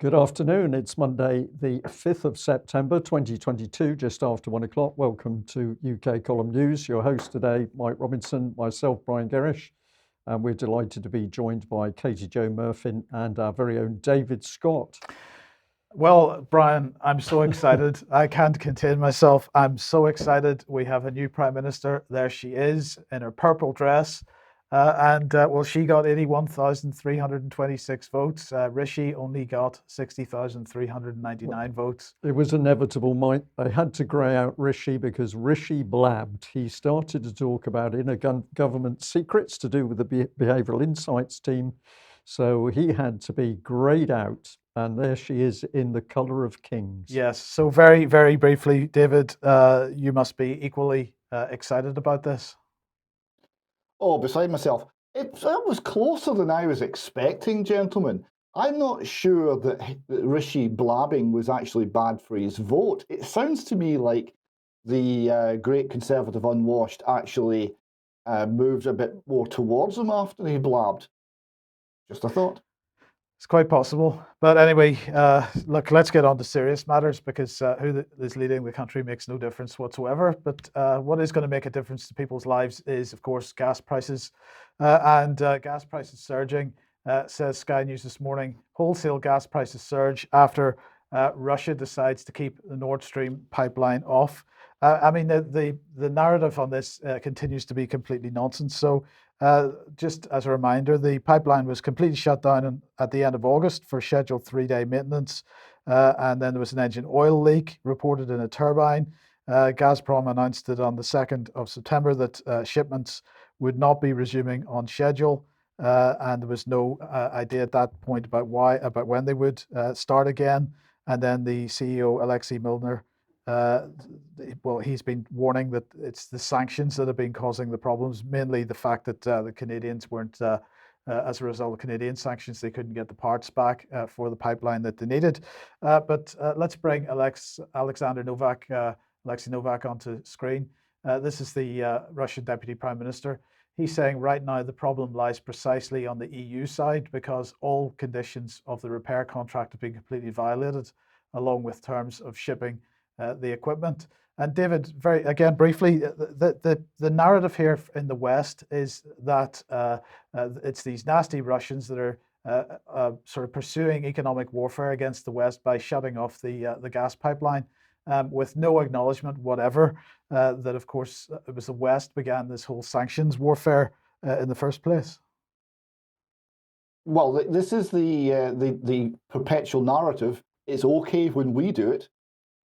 Good afternoon. It's Monday, the 5th of September 2022, just after 1 o'clock. Welcome to UK Column News. Your host today, Mike Robinson, myself, Brian Gerrish, and we're delighted to be joined by Katie Jo Murphy and our very own David Scott. Well, Brian, I'm so excited. I can't contain myself. I'm so excited. We have a new Prime Minister. There she is in her purple dress. She got 81,326 votes. Rishi only got 60,399 votes. It was inevitable, Mike. They had to grey out Rishi because Rishi blabbed. He started to talk about inner government secrets to do with the behavioural insights team. So he had to be greyed out. And there she is in the colour of kings. Yes. So very, very briefly, David, you must be equally excited about this. Oh, beside myself. It was closer than I was expecting, gentlemen. I'm not sure that Rishi blabbing was actually bad for his vote. It sounds to me like the great conservative unwashed actually moved a bit more towards him after he blabbed. Just a thought. It's quite possible. But anyway, look, let's get on to serious matters because who is leading the country makes no difference whatsoever. But what is going to make a difference to people's lives is, of course, gas prices. Gas prices surging, says Sky News this morning. Wholesale gas prices surge after Russia decides to keep the Nord Stream pipeline off. The narrative on this continues to be completely nonsense. So just as a reminder, the pipeline was completely shut down at the end of August for scheduled 3-day maintenance. And then there was an engine oil leak reported in a turbine. Gazprom announced it on the 2nd of September that shipments would not be resuming on schedule. And there was no idea at that point about when they would start again. And then the CEO, Alexei Milner, he's been warning that it's the sanctions that have been causing the problems, mainly the fact that the Canadians weren't, as a result of Canadian sanctions, they couldn't get the parts back for the pipeline that they needed. But let's bring Alexei Novak onto screen. This is the Russian Deputy Prime Minister. He's saying right now the problem lies precisely on the EU side because all conditions of the repair contract have been completely violated, along with terms of shipping the equipment. And David, briefly, the narrative here in the West is that it's these nasty Russians that are sort of pursuing economic warfare against the West by shutting off the gas pipeline, with no acknowledgement whatever that, of course, it was the West began this whole sanctions warfare in the first place. Well, this is the perpetual narrative. It's okay when we do it.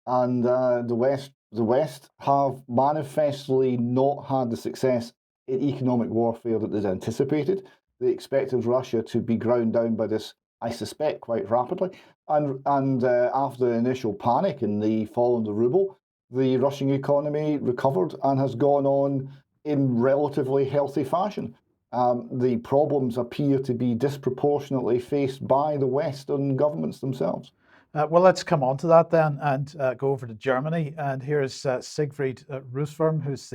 And the West have manifestly not had the success in economic warfare that is anticipated. They expected Russia to be ground down by this, I suspect, quite rapidly. And after the initial panic in the fall of the ruble, the Russian economy recovered and has gone on in relatively healthy fashion. The problems appear to be disproportionately faced by the Western governments themselves. Well, let's come on to that then and go over to Germany. And here is Siegfried Ruswurm, who's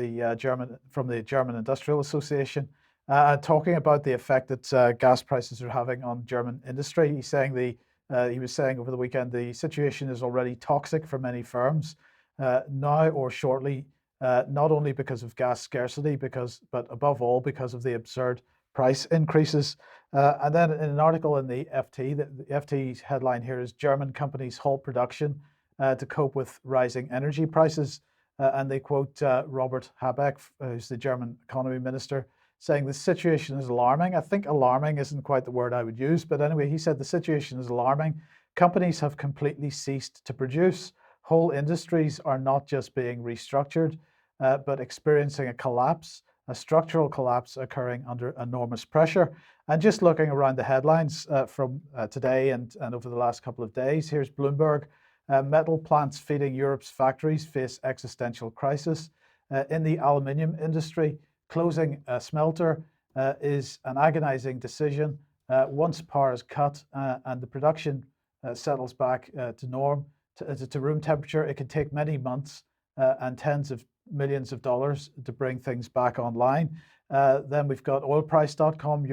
from the German Industrial Association, talking about the effect that gas prices are having on German industry. He was saying over the weekend the situation is already toxic for many firms now or shortly, not only because of gas scarcity, but above all because of the absurd price increases. And then in an article in the FT, the FT's headline here is German companies halt production to cope with rising energy prices. And they quote Robert Habeck, who's the German economy minister, saying the situation is alarming. I think alarming isn't quite the word I would use, but anyway, he said the situation is alarming. Companies have completely ceased to produce. Whole industries are not just being restructured, but experiencing a structural collapse occurring under enormous pressure. And just looking around the headlines from today and over the last couple of days, here's Bloomberg. Metal plants feeding Europe's factories face existential crisis. In the aluminium industry, closing a smelter is an agonizing decision. Once power is cut and the production settles back to room temperature, it can take many months and tens of millions of dollars to bring things back online. Then we've got oilprice.com.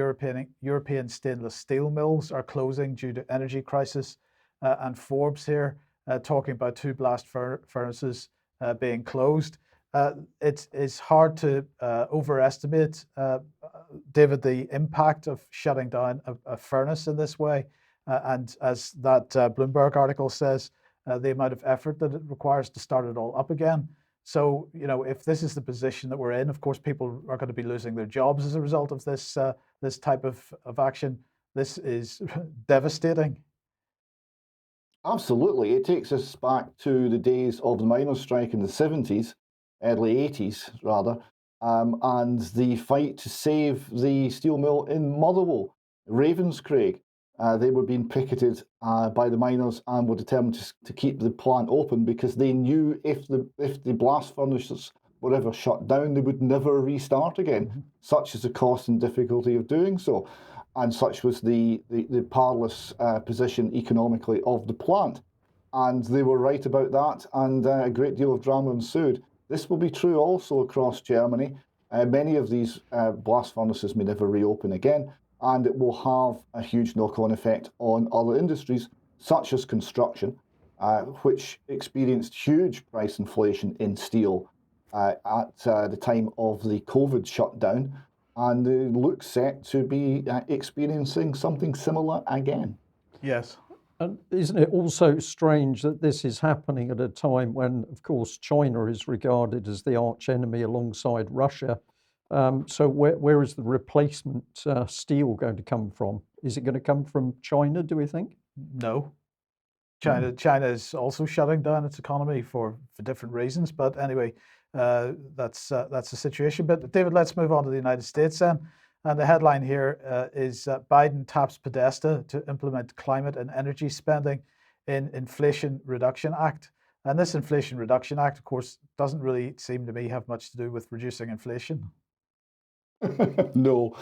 European stainless steel mills are closing due to energy crisis. and Forbes here talking about 2 blast furnaces being closed. It's hard to overestimate, David, the impact of shutting down a furnace in this way. And as that Bloomberg article says, the amount of effort that it requires to start it all up again. So, if this is the position that we're in, of course, people are going to be losing their jobs as a result of this this type of action. This is devastating. Absolutely. It takes us back to the days of the miners' strike in the 70s, early 80s rather, and the fight to save the steel mill in Motherwell, Ravenscraig. They were being picketed by the miners and were determined to keep the plant open because they knew if the blast furnaces were ever shut down, they would never restart again. Mm-hmm. Such is the cost and difficulty of doing so. And such was the perilous position economically of the plant. And they were right about that, and a great deal of drama ensued. This will be true also across Germany. Many of these blast furnaces may never reopen again, and it will have a huge knock-on effect on other industries, such as construction, which experienced huge price inflation in steel at the time of the COVID shutdown. And it looks set to be experiencing something similar again. Yes. And isn't it also strange that this is happening at a time when, of course, China is regarded as the arch enemy alongside Russia? So where is the replacement steel going to come from? Is it going to come from China, do we think? No. China is also shutting down its economy for different reasons. But anyway, that's the situation. But David, let's move on to the United States then. And the headline here is Biden taps Podesta to implement climate and energy spending in Inflation Reduction Act. And this Inflation Reduction Act, of course, doesn't really seem to me have much to do with reducing inflation. No.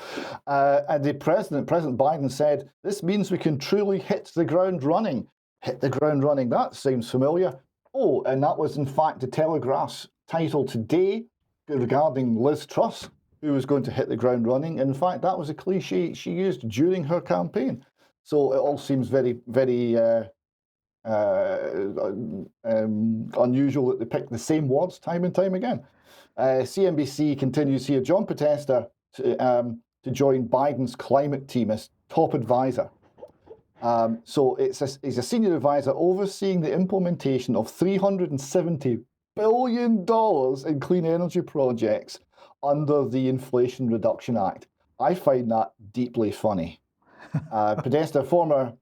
And President Biden said, this means we can truly hit the ground running. Hit the ground running, that sounds familiar. Oh, and that was in fact the Telegraph's title today regarding Liz Truss, who was going to hit the ground running. In fact, that was a cliche she used during her campaign. So it all seems very, very unusual that they pick the same words time and time again. CNBC continues here, John Podesta to join Biden's climate team as top advisor. So he's a senior advisor overseeing the implementation of $370 billion in clean energy projects under the Inflation Reduction Act. I find that deeply funny. Podesta, former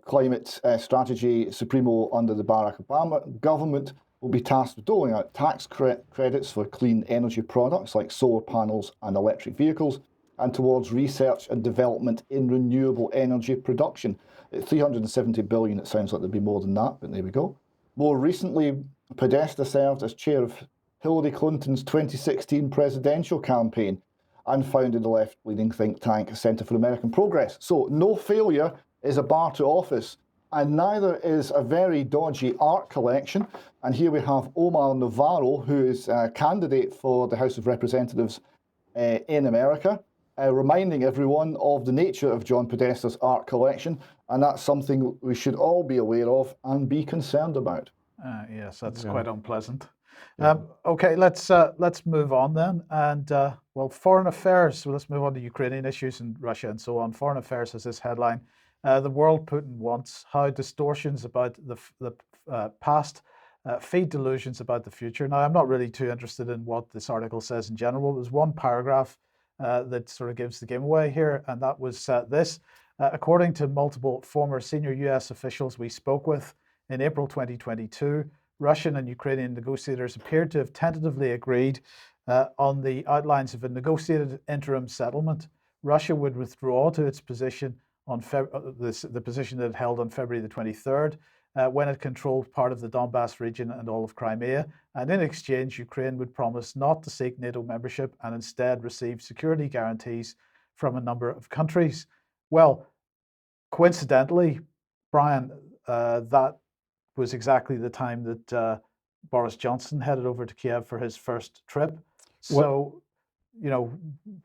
climate strategy supremo under the Barack Obama government, will be tasked with doling out tax credits for clean energy products like solar panels and electric vehicles, and towards research and development in renewable energy production. At $370 billion, it sounds like there'd be more than that, but there we go. More recently, Podesta served as chair of Hillary Clinton's 2016 presidential campaign and founded the left-leaning think tank Center for American Progress. So no failure is a bar to office, and neither is a very dodgy art collection. And here we have Omar Navarro, who is a candidate for the House of Representatives in America, reminding everyone of the nature of John Podesta's art collection, and that's something we should all be aware of and be concerned about. Yes, that's quite unpleasant. Okay, let's move on then. And well, foreign affairs. So let's move on to Ukrainian issues and Russia and so on. Foreign affairs has this headline: the world Putin wants. How distortions about the past feed delusions about the future. Now, I'm not really too interested in what this article says in general. There's one paragraph that sort of gives the game away here, and that was this. According to multiple former senior US officials we spoke with in April 2022, Russian and Ukrainian negotiators appeared to have tentatively agreed on the outlines of a negotiated interim settlement. Russia would withdraw to its position on the position that it held on February the 23rd, when it controlled part of the Donbass region and all of Crimea. And in exchange, Ukraine would promise not to seek NATO membership and instead receive security guarantees from a number of countries. Well, coincidentally, Brian, that was exactly the time that Boris Johnson headed over to Kiev for his first trip. So,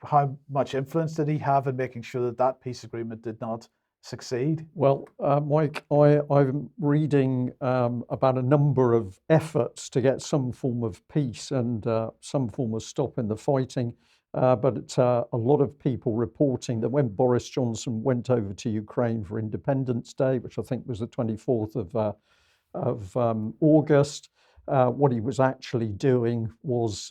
how much influence did he have in making sure that that peace agreement did not succeed? Well, Mike, I'm reading about a number of efforts to get some form of peace and some form of stop in the fighting. But a lot of people reporting that when Boris Johnson went over to Ukraine for Independence Day, which I think was the 24th of August, what he was actually doing was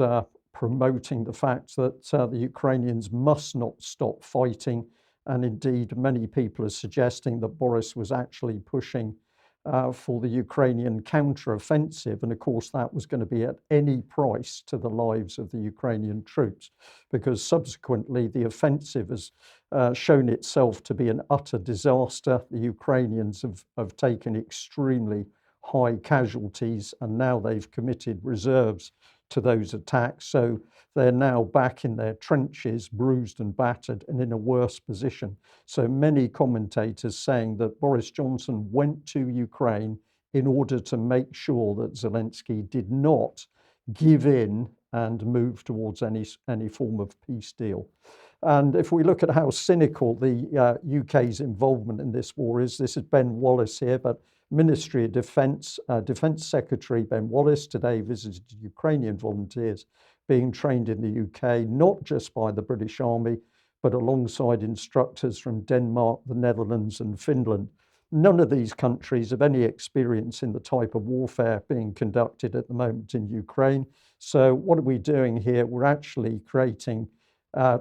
promoting the fact that the Ukrainians must not stop fighting. And indeed, many people are suggesting that Boris was actually pushing for the Ukrainian counter-offensive. And of course, that was going to be at any price to the lives of the Ukrainian troops, because subsequently the offensive has shown itself to be an utter disaster. The Ukrainians have taken extremely high casualties, and now they've committed reserves to those attacks. So they're now back in their trenches, bruised and battered, and in a worse position. So many commentators saying that Boris Johnson went to Ukraine in order to make sure that Zelensky did not give in and move towards any form of peace deal. And if we look at how cynical the UK's involvement in this war is, this is Ben Wallace here, but Ministry of Defence, Defence Secretary Ben Wallace today visited Ukrainian volunteers being trained in the UK, not just by the British Army, but alongside instructors from Denmark, the Netherlands and Finland. None of these countries have any experience in the type of warfare being conducted at the moment in Ukraine. So what are we doing here? We're actually creating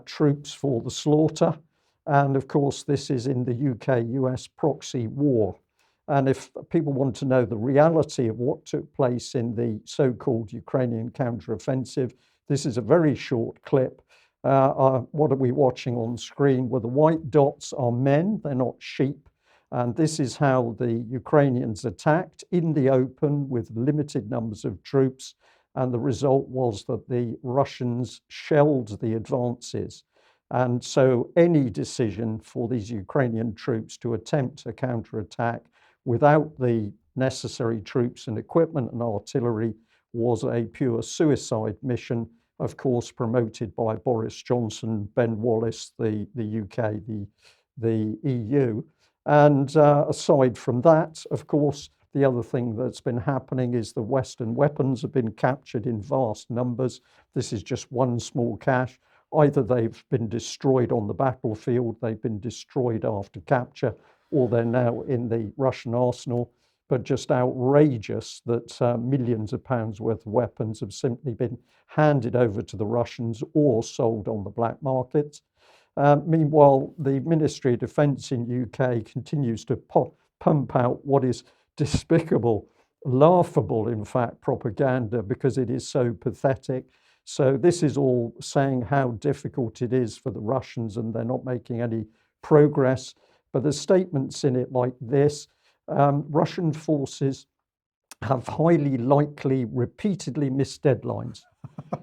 troops for the slaughter. And of course, this is in the UK-US proxy war. And if people want to know the reality of what took place in the so-called Ukrainian counteroffensive, this is a very short clip. What are we watching on screen? Well, the white dots are men, they're not sheep. And this is how the Ukrainians attacked in the open with limited numbers of troops. And the result was that the Russians shelled the advances. And so any decision for these Ukrainian troops to attempt a counterattack without the necessary troops and equipment and artillery was a pure suicide mission, of course, promoted by Boris Johnson, Ben Wallace, the UK, the EU. And aside from that, of course, the other thing that's been happening is the Western weapons have been captured in vast numbers. This is just one small cache. Either they've been destroyed on the battlefield, they've been destroyed after capture, or they're now in the Russian arsenal. But just outrageous that millions of pounds worth of weapons have simply been handed over to the Russians or sold on the black market. Meanwhile, the Ministry of Defence in UK continues to pump out what is despicable, laughable, in fact, propaganda, because it is so pathetic. So this is all saying how difficult it is for the Russians, and they're not making any progress. But there's statements in it like this: Russian forces have highly likely repeatedly missed deadlines.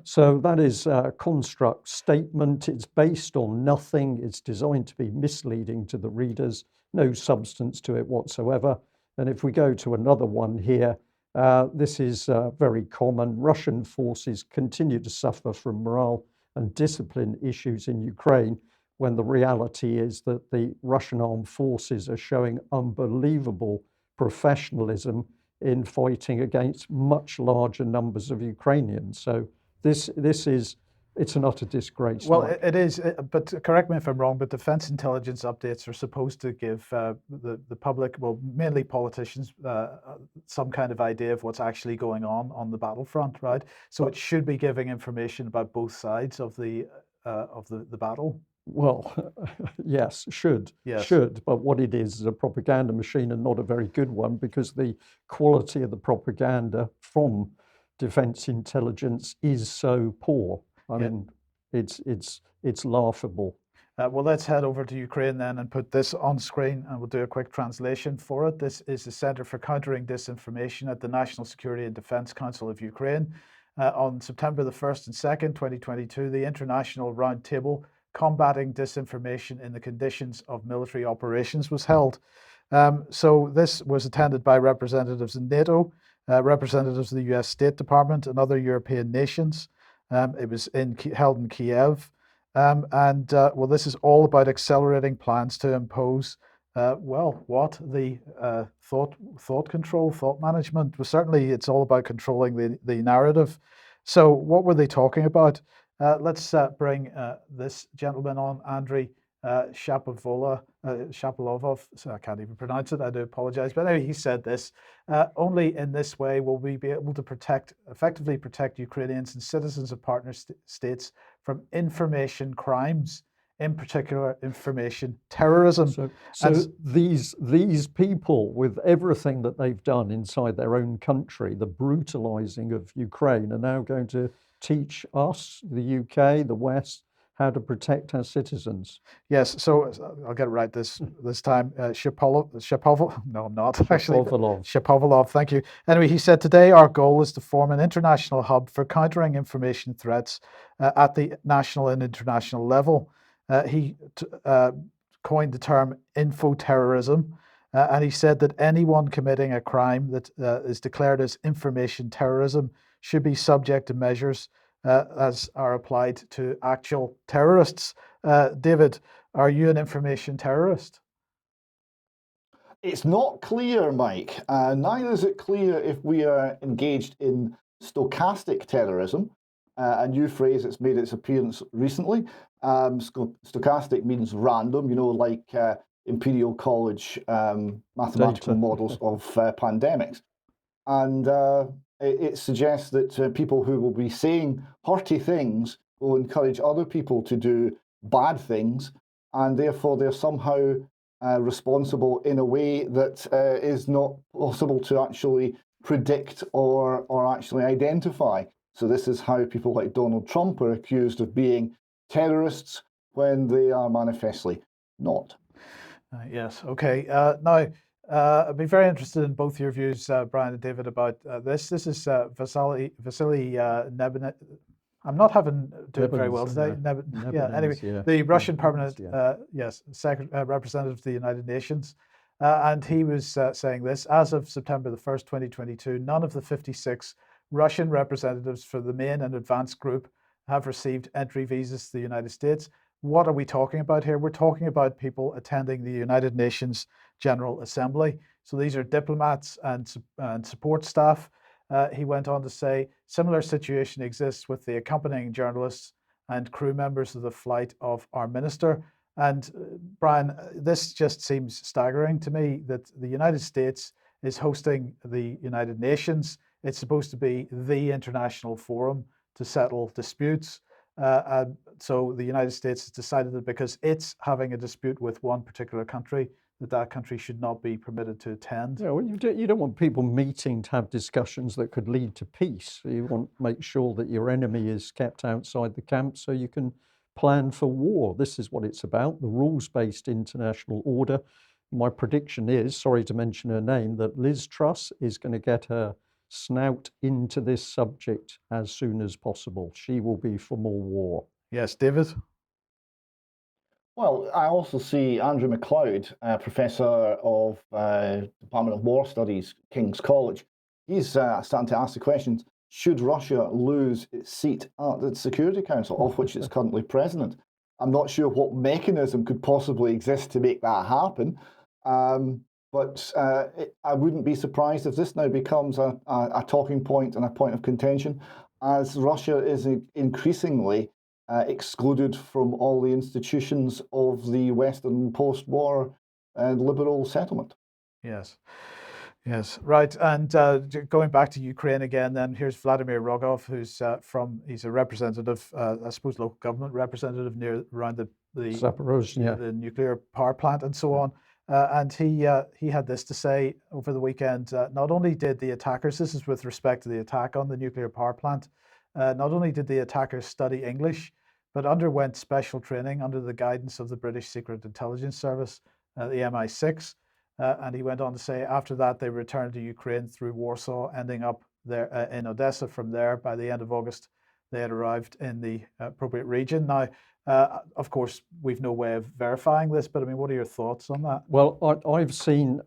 So that is a construct statement. It's based on nothing. It's designed to be misleading to the readers, no substance to it whatsoever. And if we go to another one here, this is very common. Russian forces continue to suffer from morale and discipline issues in Ukraine, when the reality is that the Russian armed forces are showing unbelievable professionalism in fighting against much larger numbers of Ukrainians. So this is, it's an utter disgrace. Well, Mike. it is, but correct me if I'm wrong, but defense intelligence updates are supposed to give the public, well, mainly politicians, some kind of idea of what's actually going on the battlefront, right? So it should be giving information about both sides of the battle. Well, yes, should. But what it is a propaganda machine, and not a very good one, because the quality of the propaganda from defense intelligence is so poor. I mean, it's laughable. Well, let's head over to Ukraine then and put this on screen, and we'll do a quick translation for it. This is the Center for Countering Disinformation at the National Security and Defense Council of Ukraine. On September the 1st and 2nd, 2022, the International Roundtable Combating Disinformation in the Conditions of Military Operations was held. So this was attended by representatives in NATO, representatives of the US State Department and other European nations. It was held in Kiev. Well, this is all about accelerating plans to impose Well, what the thought control, thought management. Well, certainly, it's all about controlling the narrative. So, what were they talking about? Let's bring this gentleman on, Andrei Shapovalov. So I can't even pronounce it. I do apologize. But anyway, he said this: only in this way will we be able to effectively protect Ukrainians and citizens of partner states from information crimes, in particular information terrorism. So these people, with everything that they've done inside their own country, the brutalizing of Ukraine, are now going to teach us, the UK, the West, how to protect our citizens. Yes, so I'll get it right this time. Shapovalov, no, I'm not actually. Shapovalov. Shapovalov, thank you. Anyway, he said, today our goal is to form an international hub for countering information threats at the national and international level. He coined the term infoterrorism, and he said that anyone committing a crime that is declared as information terrorism should be subject to measures as are applied to actual terrorists. David, are you an information terrorist? It's not clear, Mike. Neither is it clear if we are engaged in stochastic terrorism, a new phrase that's made its appearance recently. Stochastic means random, like Imperial College mathematical models of pandemics. And it suggests that people who will be saying hearty things will encourage other people to do bad things, and therefore they're somehow responsible in a way that is not possible to actually predict or actually identify. So this is how people like Donald Trump are accused of being terrorists when they are manifestly not. Yes, okay. Now, I'd be very interested in both your views, Brian and David, about this. This is Vasily Nebenzia. I'm not doing very well today. Anyway, the Russian permanent representative of the United Nations. And he was saying this: as of September the 1st, 2022, none of the 56 Russian representatives for the main and advanced group have received entry visas to the United States. What are we talking about here? We're talking about people attending the United Nations General Assembly. So these are diplomats and support staff. He went on to say, similar situation exists with the accompanying journalists and crew members of the flight of our minister. And Brian, this just seems staggering to me that the United States is hosting the United Nations. It's supposed to be the international forum to settle disputes. So the United States has decided that because it's having a dispute with one particular country, that country should not be permitted to attend. Yeah, well, you don't want people meeting to have discussions that could lead to peace. You want to make sure that your enemy is kept outside the camp so you can plan for war. This is what it's about, the rules-based international order. My prediction is, sorry to mention her name, that Liz Truss is going to get her snout into this subject as soon as possible. She will be for more war. Yes, David? Well, I also see Andrew MacLeod, Professor of Department of War Studies, King's College. He's starting to ask the question, should Russia lose its seat at the Security Council, of which it's currently president? I'm not sure what mechanism could possibly exist to make that happen, but I wouldn't be surprised if this now becomes a talking point and a point of contention, as Russia is increasingly excluded from all the institutions of the Western post-war liberal settlement. Yes. Yes, right. And going back to Ukraine again, then here's Vladimir Rogov, who's he's a representative, I suppose, local government representative around the Zaporozhye, the nuclear power plant and so on. And he had this to say over the weekend. Not only did the attackers, this is with respect to the attack on the nuclear power plant, not only did the attackers study English, but underwent special training under the guidance of the British Secret Intelligence Service, the MI6. And he went on to say after that, they returned to Ukraine through Warsaw, ending up there in Odessa. From there, by the end of August, they had arrived in the appropriate region. Now, of course, we've no way of verifying this, but I mean, what are your thoughts on that? Well, I've seen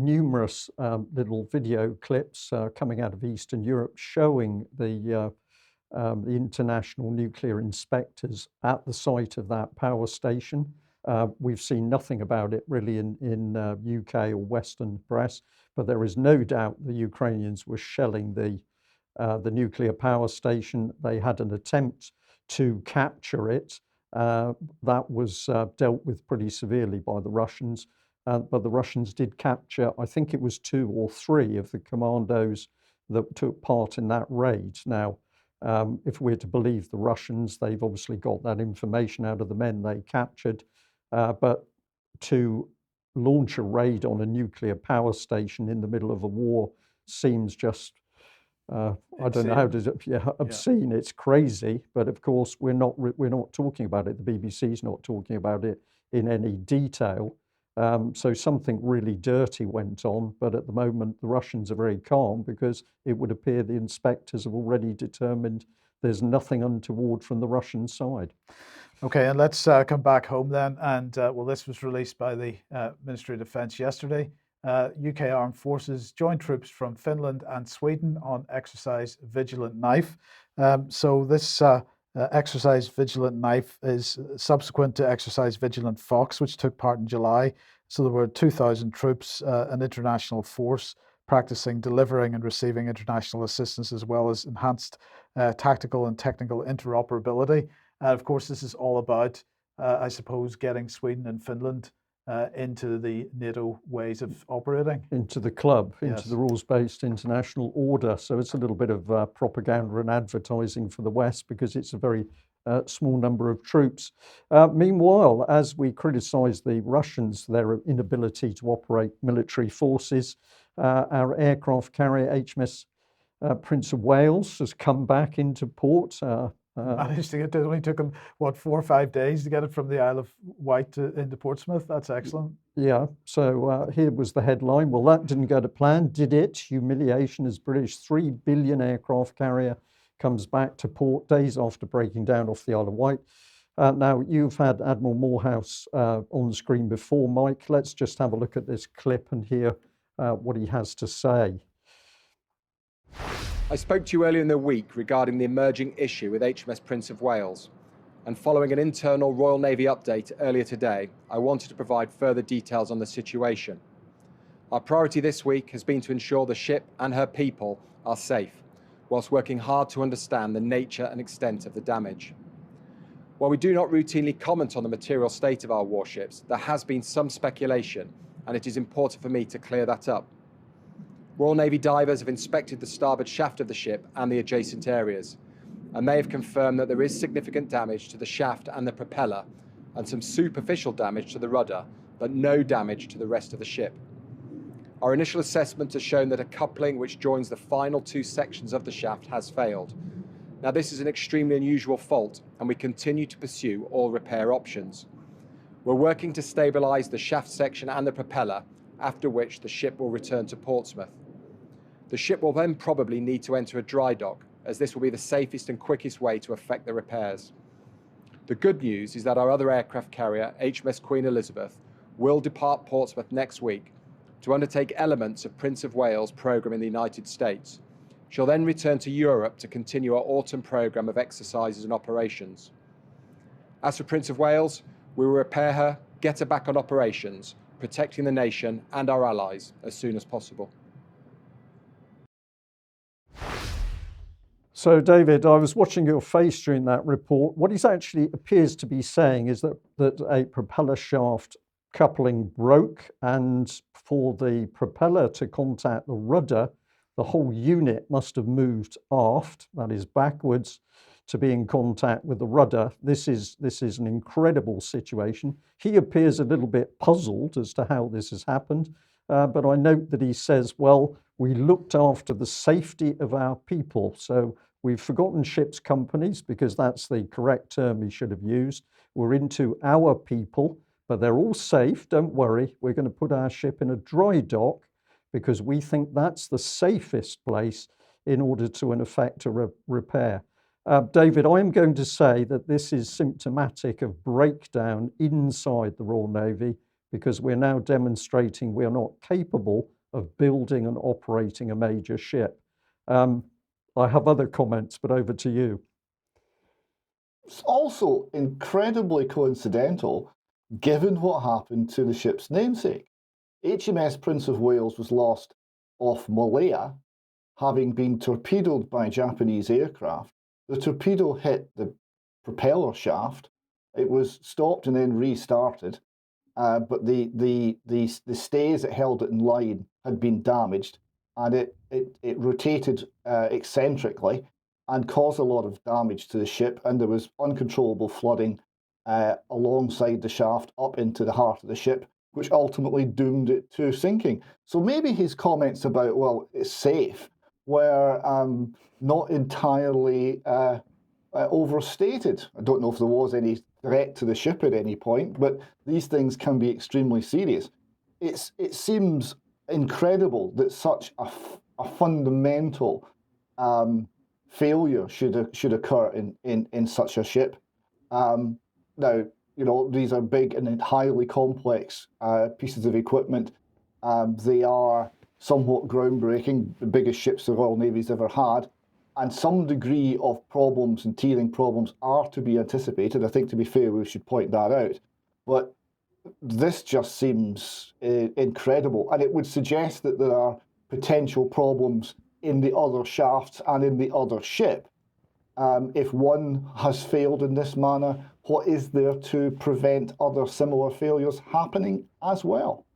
numerous little video clips coming out of Eastern Europe showing the international nuclear inspectors at the site of that power station. We've seen nothing about it really in UK or Western press, but there is no doubt the Ukrainians were shelling the nuclear power station. They had an attempt to capture it. That was dealt with pretty severely by the Russians, but the Russians did capture, I think it was 2 or 3 of the commandos that took part in that raid. Now, if we're to believe the Russians, they've obviously got that information out of the men they captured, but to launch a raid on a nuclear power station in the middle of a war seems just I don't know how to, obscene. It's crazy, but of course we're not talking about it. The BBC's not talking about it in any detail. So something really dirty went on, but at the moment the Russians are very calm because it would appear the inspectors have already determined there's nothing untoward from the Russian side. Okay, and let's come back home then. And well, this was released by the Ministry of Defence yesterday. UK Armed Forces joined troops from Finland and Sweden on Exercise Vigilant Knife. So this Exercise Vigilant Knife is subsequent to Exercise Vigilant Fox, which took part in July. So there were 2,000 troops, an international force, practicing delivering and receiving international assistance, as well as enhanced tactical and technical interoperability. And of course, this is all about, I suppose, getting Sweden and Finland into the NATO ways of operating. Into the club, Yes. into the rules-based international order. So it's a little bit of propaganda and advertising for the West because it's a very small number of troops. Meanwhile, as we criticise the Russians, their inability to operate military forces, our aircraft carrier HMS Prince of Wales has come back into port. Managed to get it. Only took them, what, 4 or 5 days to get it from the Isle of Wight into Portsmouth. That's excellent. Yeah, so here was the headline. Well, that didn't go to plan, did it? Humiliation as British 3 billion aircraft carrier comes back to port days after breaking down off the Isle of Wight. Now, you've had Admiral Morehouse on the screen before, Mike. Let's just have a look at this clip and hear what he has to say. I spoke to you earlier in the week regarding the emerging issue with HMS Prince of Wales, and following an internal Royal Navy update earlier today, I wanted to provide further details on the situation. Our priority this week has been to ensure the ship and her people are safe, whilst working hard to understand the nature and extent of the damage. While we do not routinely comment on the material state of our warships, there has been some speculation, and it is important for me to clear that up. Royal Navy divers have inspected the starboard shaft of the ship and the adjacent areas, and they have confirmed that there is significant damage to the shaft and the propeller, and some superficial damage to the rudder, but no damage to the rest of the ship. Our initial assessment has shown that a coupling which joins the final 2 sections of the shaft has failed. Now, this is an extremely unusual fault, and we continue to pursue all repair options. We're working to stabilise the shaft section and the propeller, after which the ship will return to Portsmouth. The ship will then probably need to enter a dry dock, as this will be the safest and quickest way to effect the repairs. The good news is that our other aircraft carrier, HMS Queen Elizabeth, will depart Portsmouth next week to undertake elements of Prince of Wales' programme in the United States. She'll then return to Europe to continue our autumn programme of exercises and operations. As for Prince of Wales, we will repair her, get her back on operations, protecting the nation and our allies as soon as possible. So, David, I was watching your face during that report. What he actually appears to be saying is that a propeller shaft coupling broke, and for the propeller to contact the rudder, the whole unit must have moved aft, that is backwards, to be in contact with the rudder. This is an incredible situation. He appears a little bit puzzled as to how this has happened, but I note that he says, well, we looked after the safety of our people. So we've forgotten ship's companies, because that's the correct term he should have used. We're into our people, but they're all safe, don't worry. We're going to put our ship in a dry dock because we think that's the safest place in order to, in effect, a repair. David, I'm going to say that this is symptomatic of breakdown inside the Royal Navy, because we're now demonstrating we're not capable of building and operating a major ship. I have other comments, but over to you. It's also incredibly coincidental given what happened to the ship's namesake. HMS Prince of Wales was lost off Malaya, having been torpedoed by Japanese aircraft. The torpedo hit the propeller shaft. It was stopped and then restarted, but the stays that held it in line had been damaged, and it rotated eccentrically and caused a lot of damage to the ship, and there was uncontrollable flooding alongside the shaft up into the heart of the ship, which ultimately doomed it to sinking. So maybe his comments about, well, it's safe, were not entirely overstated. I don't know if there was any threat to the ship at any point, but these things can be extremely serious. It seems incredible that such a fundamental failure should occur in such a ship. Now, you know, these are big and highly complex pieces of equipment. They are somewhat groundbreaking, the biggest ships the Royal Navy's ever had, and some degree of problems and teething problems are to be anticipated. I think, to be fair, we should point that out. But this just seems incredible, and it would suggest that there are potential problems in the other shafts and in the other ship. If one has failed in this manner, what is there to prevent other similar failures happening as well?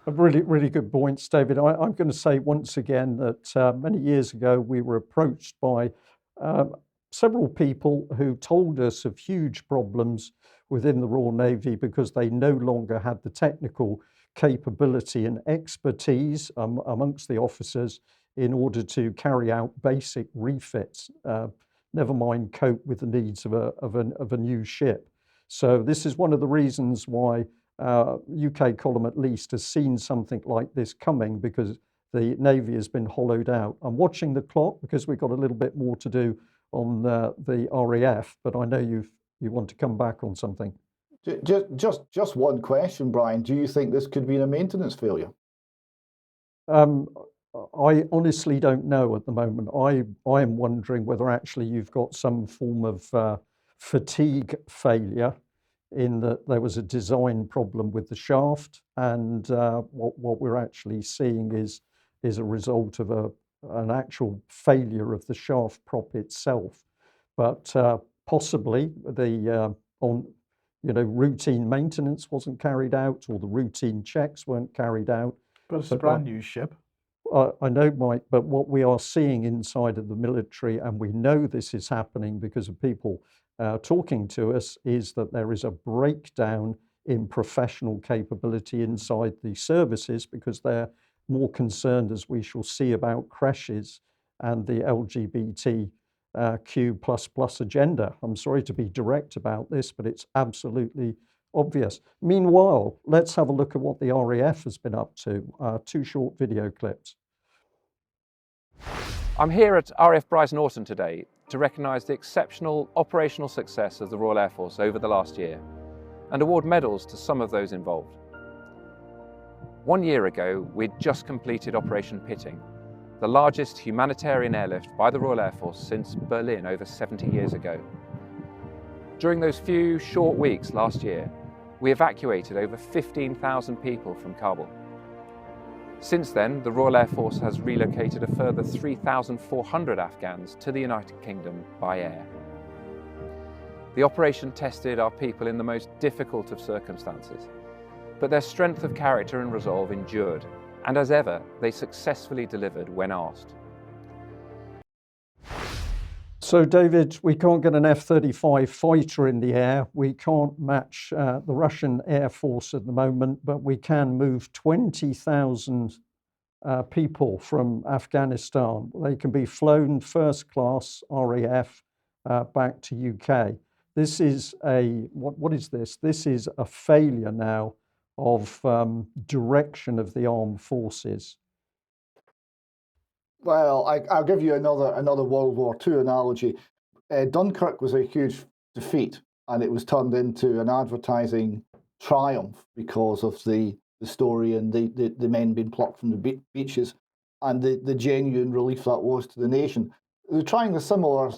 Really, really good points, David. I'm going to say once again that many years ago we were approached by several people who told us of huge problems within the Royal Navy because they no longer had the technical capability and expertise amongst the officers in order to carry out basic refits, never mind cope with the needs of a new ship. So this is one of the reasons why UK column at least has seen something like this coming, because the Navy has been hollowed out. I'm watching the clock because we've got a little bit more to do on the RAF, but I know you want to come back on something. Just one question, Brian. Do you think this could be a maintenance failure? I honestly don't know at the moment. I am wondering whether actually you've got some form of fatigue failure, in that there was a design problem with the shaft, and what we're actually seeing is a result of an actual failure of the shaft prop itself. But possibly the routine maintenance wasn't carried out, or the routine checks weren't carried out. But it's a brand new ship. I know, Mike, but what we are seeing inside of the military, and we know this is happening because of people talking to us, is that there is a breakdown in professional capability inside the services, because they're more concerned, as we shall see, about crashes and the LGBTQ++ agenda. I'm sorry to be direct about this, but it's absolutely obvious. Meanwhile, let's have a look at what the RAF has been up to. Two short video clips. I'm here at RAF Brize Norton today to recognise the exceptional operational success of the Royal Air Force over the last year and award medals to some of those involved. 1 year ago, we'd just completed Operation Pitting, the largest humanitarian airlift by the Royal Air Force since Berlin over 70 years ago. During those few short weeks last year, we evacuated over 15,000 people from Kabul. Since then, the Royal Air Force has relocated a further 3,400 Afghans to the United Kingdom by air. The operation tested our people in the most difficult of circumstances, but their strength of character and resolve endured, and as ever, they successfully delivered when asked. So, David, we can't get an F-35 fighter in the air. We can't match the Russian Air Force at the moment, but we can move 20,000 people from Afghanistan. They can be flown first class RAF back to UK. This is what is this? This is a failure now of direction of the armed forces. Well, I'll give you another World War II analogy. Dunkirk was a huge defeat, and it was turned into an advertising triumph because of the story and the men being plucked from the beaches, and the genuine relief that was to the nation. They're trying a similar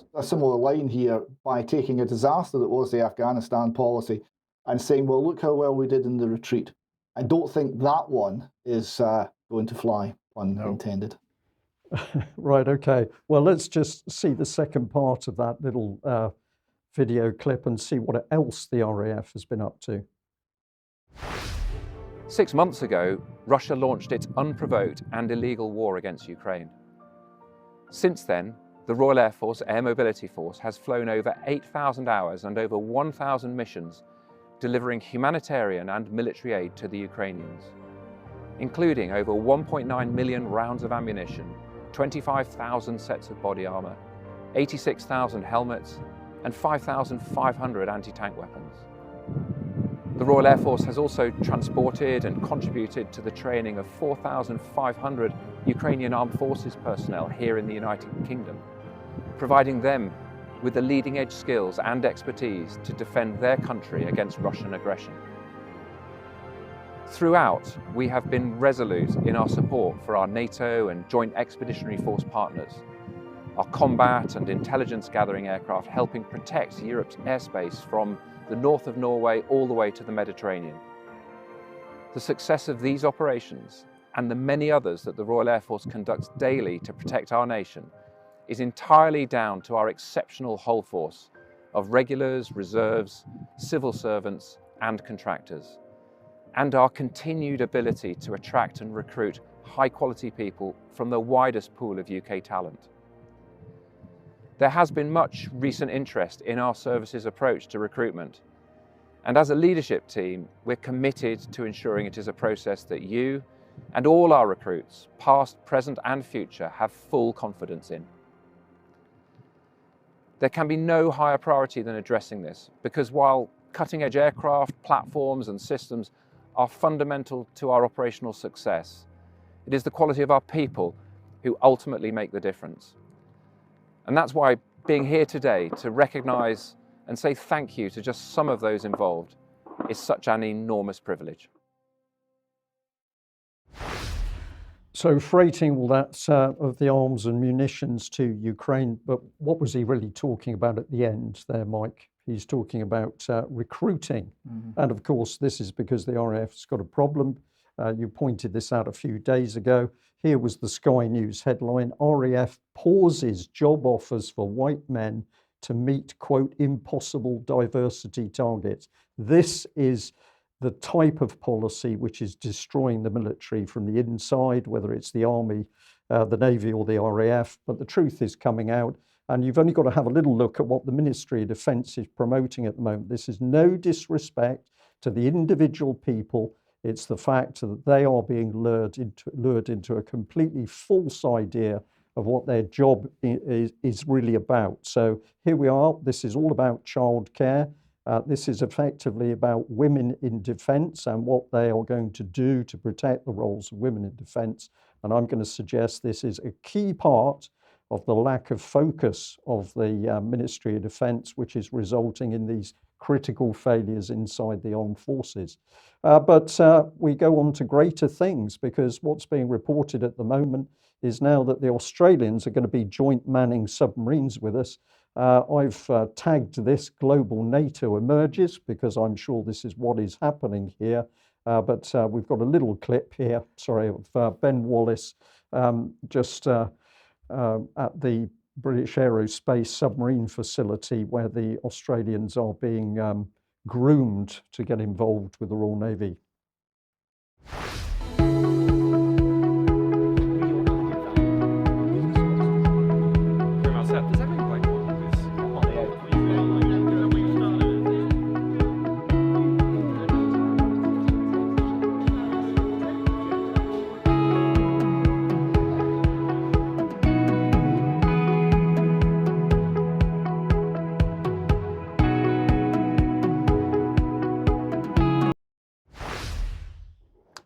line here by taking a disaster that was the Afghanistan policy and saying, well, look how well we did in the retreat. I don't think that one is going to fly, pun intended. Right, okay. Well, let's just see the second part of that little video clip and see what else the RAF has been up to. 6 months ago, Russia launched its unprovoked and illegal war against Ukraine. Since then, the Royal Air Force Air Mobility Force has flown over 8,000 hours and over 1,000 missions, delivering humanitarian and military aid to the Ukrainians, including over 1.9 million rounds of ammunition, 25,000 sets of body armour, 86,000 helmets, and 5,500 anti-tank weapons. The Royal Air Force has also transported and contributed to the training of 4,500 Ukrainian Armed Forces personnel here in the United Kingdom, providing them with the leading-edge skills and expertise to defend their country against Russian aggression. Throughout, we have been resolute in our support for our NATO and Joint Expeditionary Force partners, our combat and intelligence gathering aircraft helping protect Europe's airspace from the north of Norway all the way to the Mediterranean. The success of these operations and the many others that the Royal Air Force conducts daily to protect our nation is entirely down to our exceptional whole force of regulars, reserves, civil servants and contractors, and our continued ability to attract and recruit high-quality people from the widest pool of UK talent. There has been much recent interest in our service's approach to recruitment, and as a leadership team, we're committed to ensuring it is a process that you and all our recruits, past, present and future, have full confidence in. There can be no higher priority than addressing this, because while cutting-edge aircraft, platforms and systems are fundamental to our operational success, it is the quality of our people who ultimately make the difference. And that's why being here today to recognise and say thank you to just some of those involved is such an enormous privilege. So freighting all that of the arms and munitions to Ukraine, but what was he really talking about at the end there, Mike? He's talking about recruiting. And of course, this is because the RAF's got a problem. You pointed this out a few days ago. Here was the Sky News headline: RAF pauses job offers for white men to meet, quote, impossible diversity targets. This is the type of policy which is destroying the military from the inside, whether it's the Army, the Navy or the RAF, but the truth is coming out. And you've only got to have a little look at what the Ministry of Defence is promoting at the moment. This is no disrespect to the individual people. It's the fact that they are being lured into a completely false idea of what their job is really about. So here we are. This is all about childcare. This is effectively about women in defence and what they are going to do to protect the roles of women in defence. And I'm going to suggest this is a key part of the lack of focus of the Ministry of Defence, which is resulting in these critical failures inside the armed forces. But we go on to greater things, because what's being reported at the moment is now that the Australians are going to be joint manning submarines with us. I've tagged this Global NATO Emerges, because I'm sure this is what is happening here. But we've got a little clip here, of Ben Wallace just at the British Aerospace submarine facility, where the Australians are being groomed to get involved with the Royal Navy.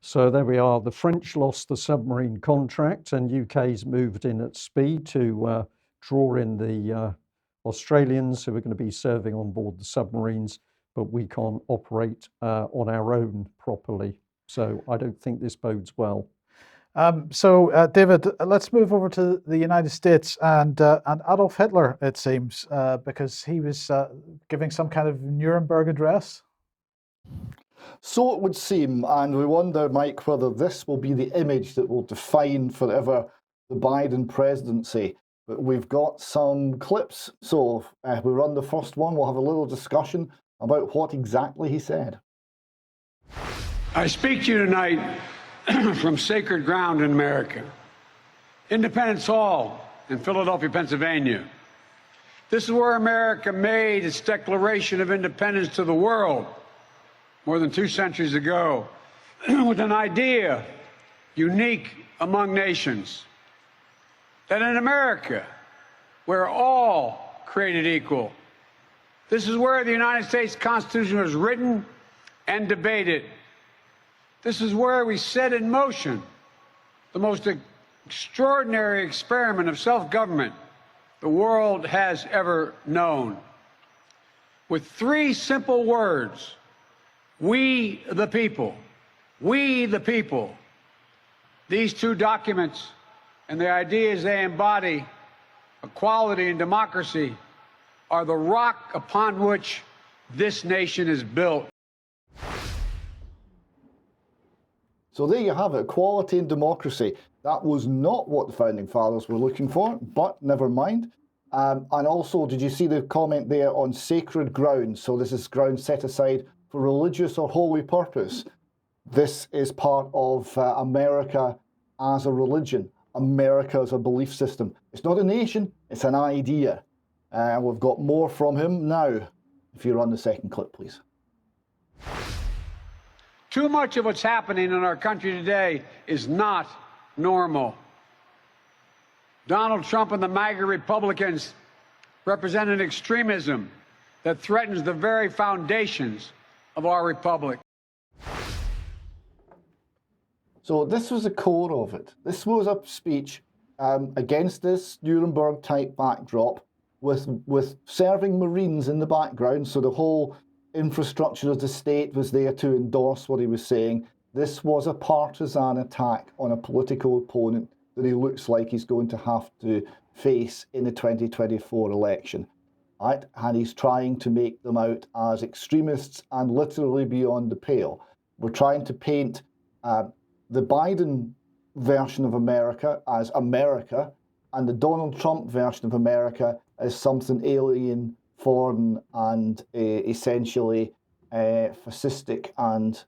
So there we are. The French lost the submarine contract, and UK's moved in at speed to draw in the Australians who are going to be serving on board the submarines, but we can't operate on our own properly. So I don't think this bodes well. David, let's move over to the United States and Adolf Hitler, it seems, because he was giving some kind of Nuremberg address. So it would seem, and we wonder, Mike, whether this will be the image that will define forever the Biden presidency. But we've got some clips, so we run the first one. We'll have a little discussion about what exactly he said. I speak to you tonight from sacred ground in America, Independence Hall in Philadelphia, Pennsylvania. This is where America made its Declaration of Independence to the world more than 2 centuries ago, with an idea unique among nations, that in America, we're all created equal. This is where the United States Constitution was written and debated. This is where we set in motion the most extraordinary experiment of self-government the world has ever known. With 3 simple words: we the people, we the people. These 2 documents and the ideas they embody, equality and democracy, are the rock upon which this nation is built. So there you have it, equality and democracy. That was not what the Founding Fathers were looking for, but never mind. And also, did you see the comment there on sacred ground? So this is ground set aside for religious or holy purpose. This is part of America as a religion, America as a belief system. It's not a nation, it's an idea. We've got more from him now. If you run the second clip, please. Too much of what's happening in our country today is not normal. Donald Trump and the MAGA Republicans represent an extremism that threatens the very foundations of our republic. So this was the core of it. This was a speech against this Nuremberg-type backdrop with serving Marines in the background, so the whole infrastructure of the state was there to endorse what he was saying. This was a partisan attack on a political opponent that he looks like he's going to have to face in the 2024 election. Right? And he's trying to make them out as extremists and literally beyond the pale. We're trying to paint the Biden version of America as America and the Donald Trump version of America as something alien, foreign, and essentially fascistic and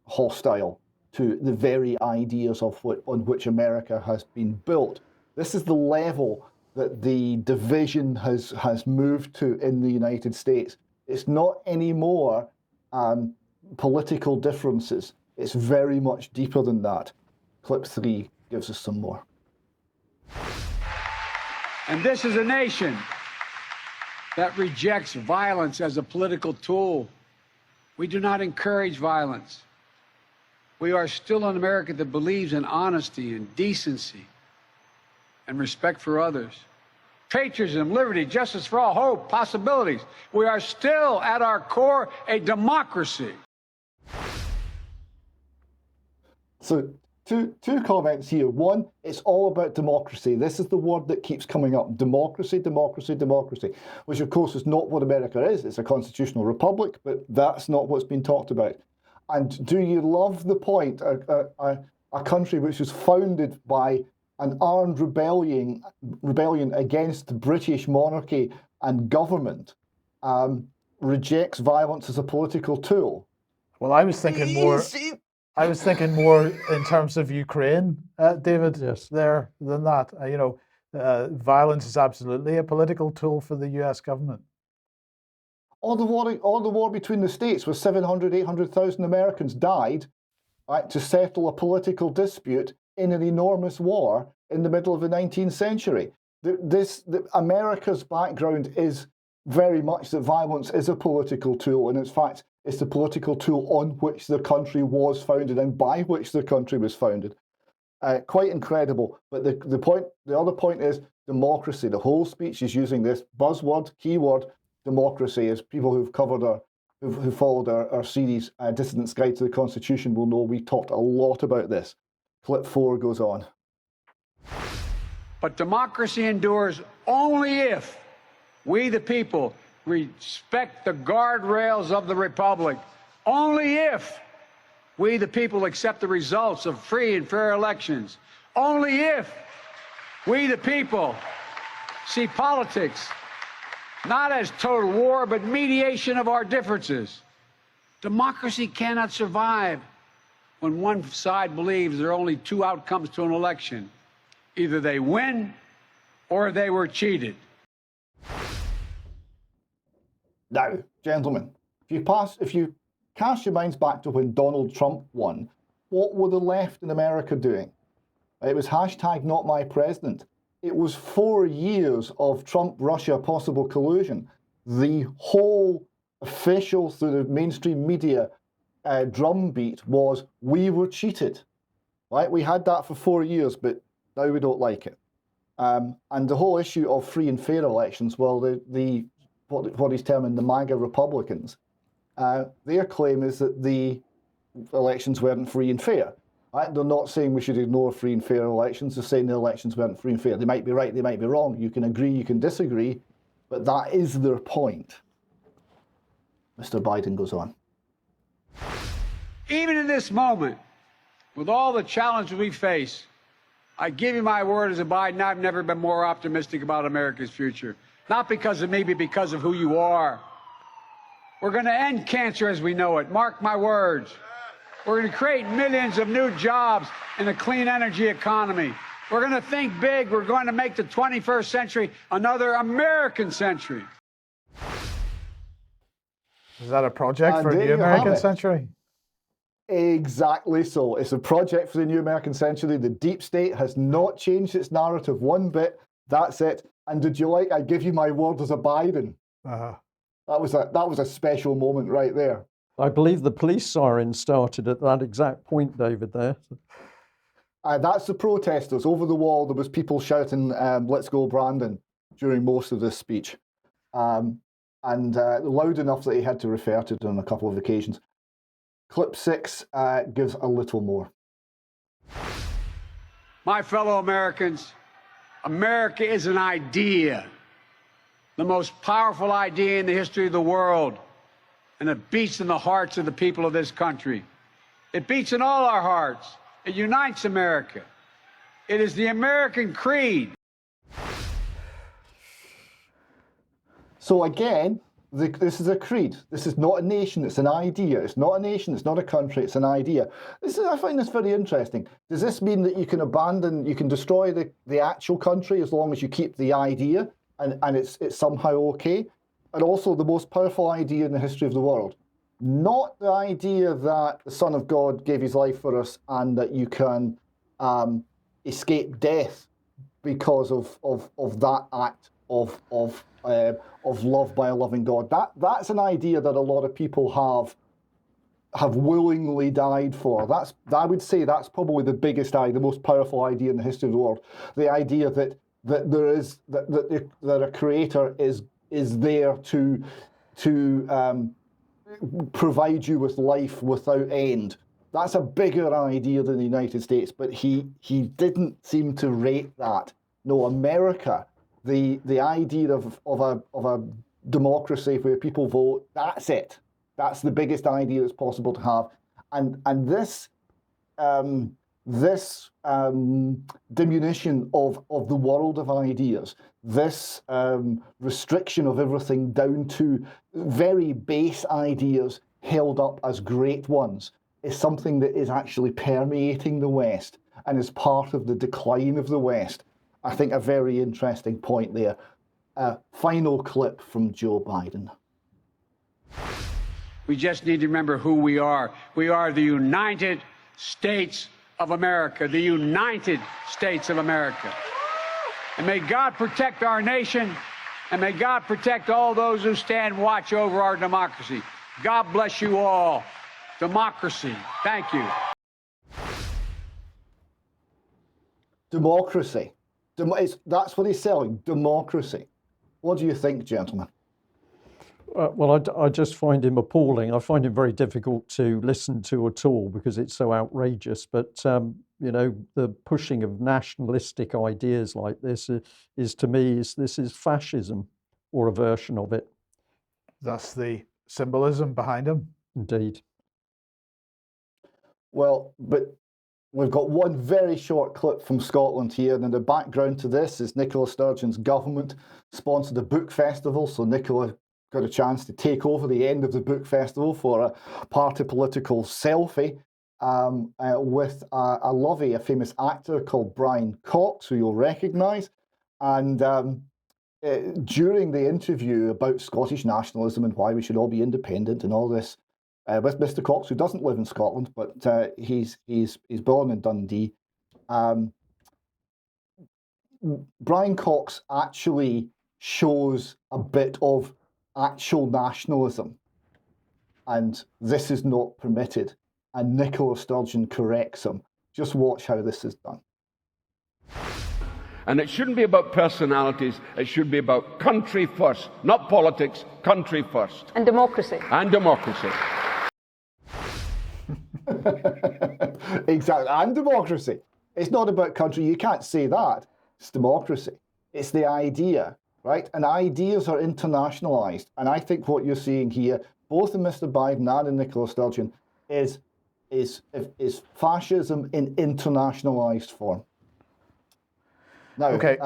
hostile to the very ideas on which America has been built. This is the level that the division has moved to in the United States. It's not anymore political differences. It's very much deeper than that. Clip 3 gives us some more. And this is a nation that rejects violence as a political tool. We do not encourage violence. We are still an America that believes in honesty and decency and respect for others. Patriotism, liberty, justice for all, hope, possibilities. We are still, at our core, a democracy. So two comments here. One, it's all about democracy. This is the word that keeps coming up. Democracy, democracy, democracy, which of course is not what America is. It's a constitutional republic, but that's not what's been talked about. And do you love the point? A country which was founded by an armed rebellion against the British monarchy and government rejects violence as a political tool. Well, I was thinking more in terms of Ukraine, David, Yes. there than that. Violence is absolutely a political tool for the US government. All the war between the states, where 700, 800,000 Americans died, right, to settle a political dispute in an enormous war in the middle of the 19th century. America's background is very much that violence is a political tool, and in fact, it's the political tool on which the country was founded and by which the country was founded. Quite incredible. But the other point is democracy. The whole speech is using this buzzword, keyword, democracy. As people who followed our series, Dissident's Guide to the Constitution, will know we talked a lot about this. Clip 4 goes on. But democracy endures only if we, the people, respect the guardrails of the Republic. Only if we, the people, accept the results of free and fair elections. Only if we, the people, see politics not as total war, but mediation of our differences. Democracy cannot survive when one side believes there are only two outcomes to an election. Either they win or they were cheated. Now, gentlemen, if you cast your minds back to when Donald Trump won, what were the left in America doing? It was hashtag not my president. It was 4 years of Trump-Russia possible collusion. The whole official through the mainstream media drumbeat was we were cheated. Right? We had that for 4 years, but now we don't like it. And the whole issue of free and fair elections, well, what he's terming the MAGA Republicans, their claim is that the elections weren't free and fair. Right? They're not saying we should ignore free and fair elections. They're saying the elections weren't free and fair. They might be right, they might be wrong. You can agree, you can disagree, but that is their point. Mr. Biden goes on. Even in this moment, with all the challenges we face, I give you my word as a Biden, I've never been more optimistic about America's future. Not because of me, but because of who you are. We're going to end cancer as we know it. Mark my words. We're going to create millions of new jobs in a clean energy economy. We're going to think big. We're going to make the 21st century another American century. Is that a project for a new American century? Exactly so. It's a project for the new American century. The deep state has not changed its narrative one bit. That's it. And did you like, I give you my word as a Biden? Uh-huh. That was a special moment right there. I believe the police siren started at that exact point, David, there. That's the protesters. Over the wall, there was people shouting, let's go Brandon, during most of this speech. And loud enough that he had to refer to it on a couple of occasions. Clip 6 gives a little more. My fellow Americans, America is an idea, the most powerful idea in the history of the world, and it beats in the hearts of the people of this country. It beats in all our hearts. It unites America. It is the American creed. So again, this is a creed. This is not a nation, it's an idea. It's not a nation, it's not a country, it's an idea. I find this very interesting. Does this mean that you can destroy the actual country as long as you keep the idea and it's somehow okay? And also the most powerful idea in the history of the world. Not the idea that the Son of God gave his life for us and that you can escape death because of that act of love by a loving God. That's an idea that a lot of people have willingly died for. I would say that's probably the biggest the most powerful idea in the history of the world. The idea that a creator is there to provide you with life without end. That's a bigger idea than the United States, but he didn't seem to rate that. No, America, the idea of a democracy where people vote, that's it. That's the biggest idea that's possible to have. And this diminution of the world of ideas, this restriction of everything down to very base ideas held up as great ones, is something that is actually permeating the West and is part of the decline of the West. I think a very interesting point there. Final clip from Joe Biden. We just need to remember who we are. We are the United States of America, the United States of America. And may God protect our nation, and may God protect all those who stand watch over our democracy. God bless you all. Democracy. Thank you. Democracy. That's what he's selling, democracy. What do you think, gentlemen? Well, I just find him appalling. I find him very difficult to listen to at all because it's so outrageous. But, the pushing of nationalistic ideas like this is to me, this is fascism or a version of it. That's the symbolism behind him. Indeed. Well, but we've got one very short clip from Scotland here, and the background to this is Nicola Sturgeon's government sponsored a book festival, so Nicola got a chance to take over the end of the book festival for a party political selfie with a lovey, a famous actor called Brian Cox, who you'll recognise. And during the interview about Scottish nationalism and why we should all be independent and all this, with Mr. Cox, who doesn't live in Scotland, but he's born in Dundee. Brian Cox actually shows a bit of actual nationalism, and this is not permitted. And Nicola Sturgeon corrects him. Just watch how this is done. And it shouldn't be about personalities, it should be about country first, not politics, country first. And democracy. And democracy. Exactly, and democracy. It's not about country, you can't say that. It's democracy. It's the idea, right? And ideas are internationalized. And I think what you're seeing here, both in Mr. Biden and in Nicola Sturgeon, is fascism in internationalized form. Now, Okay.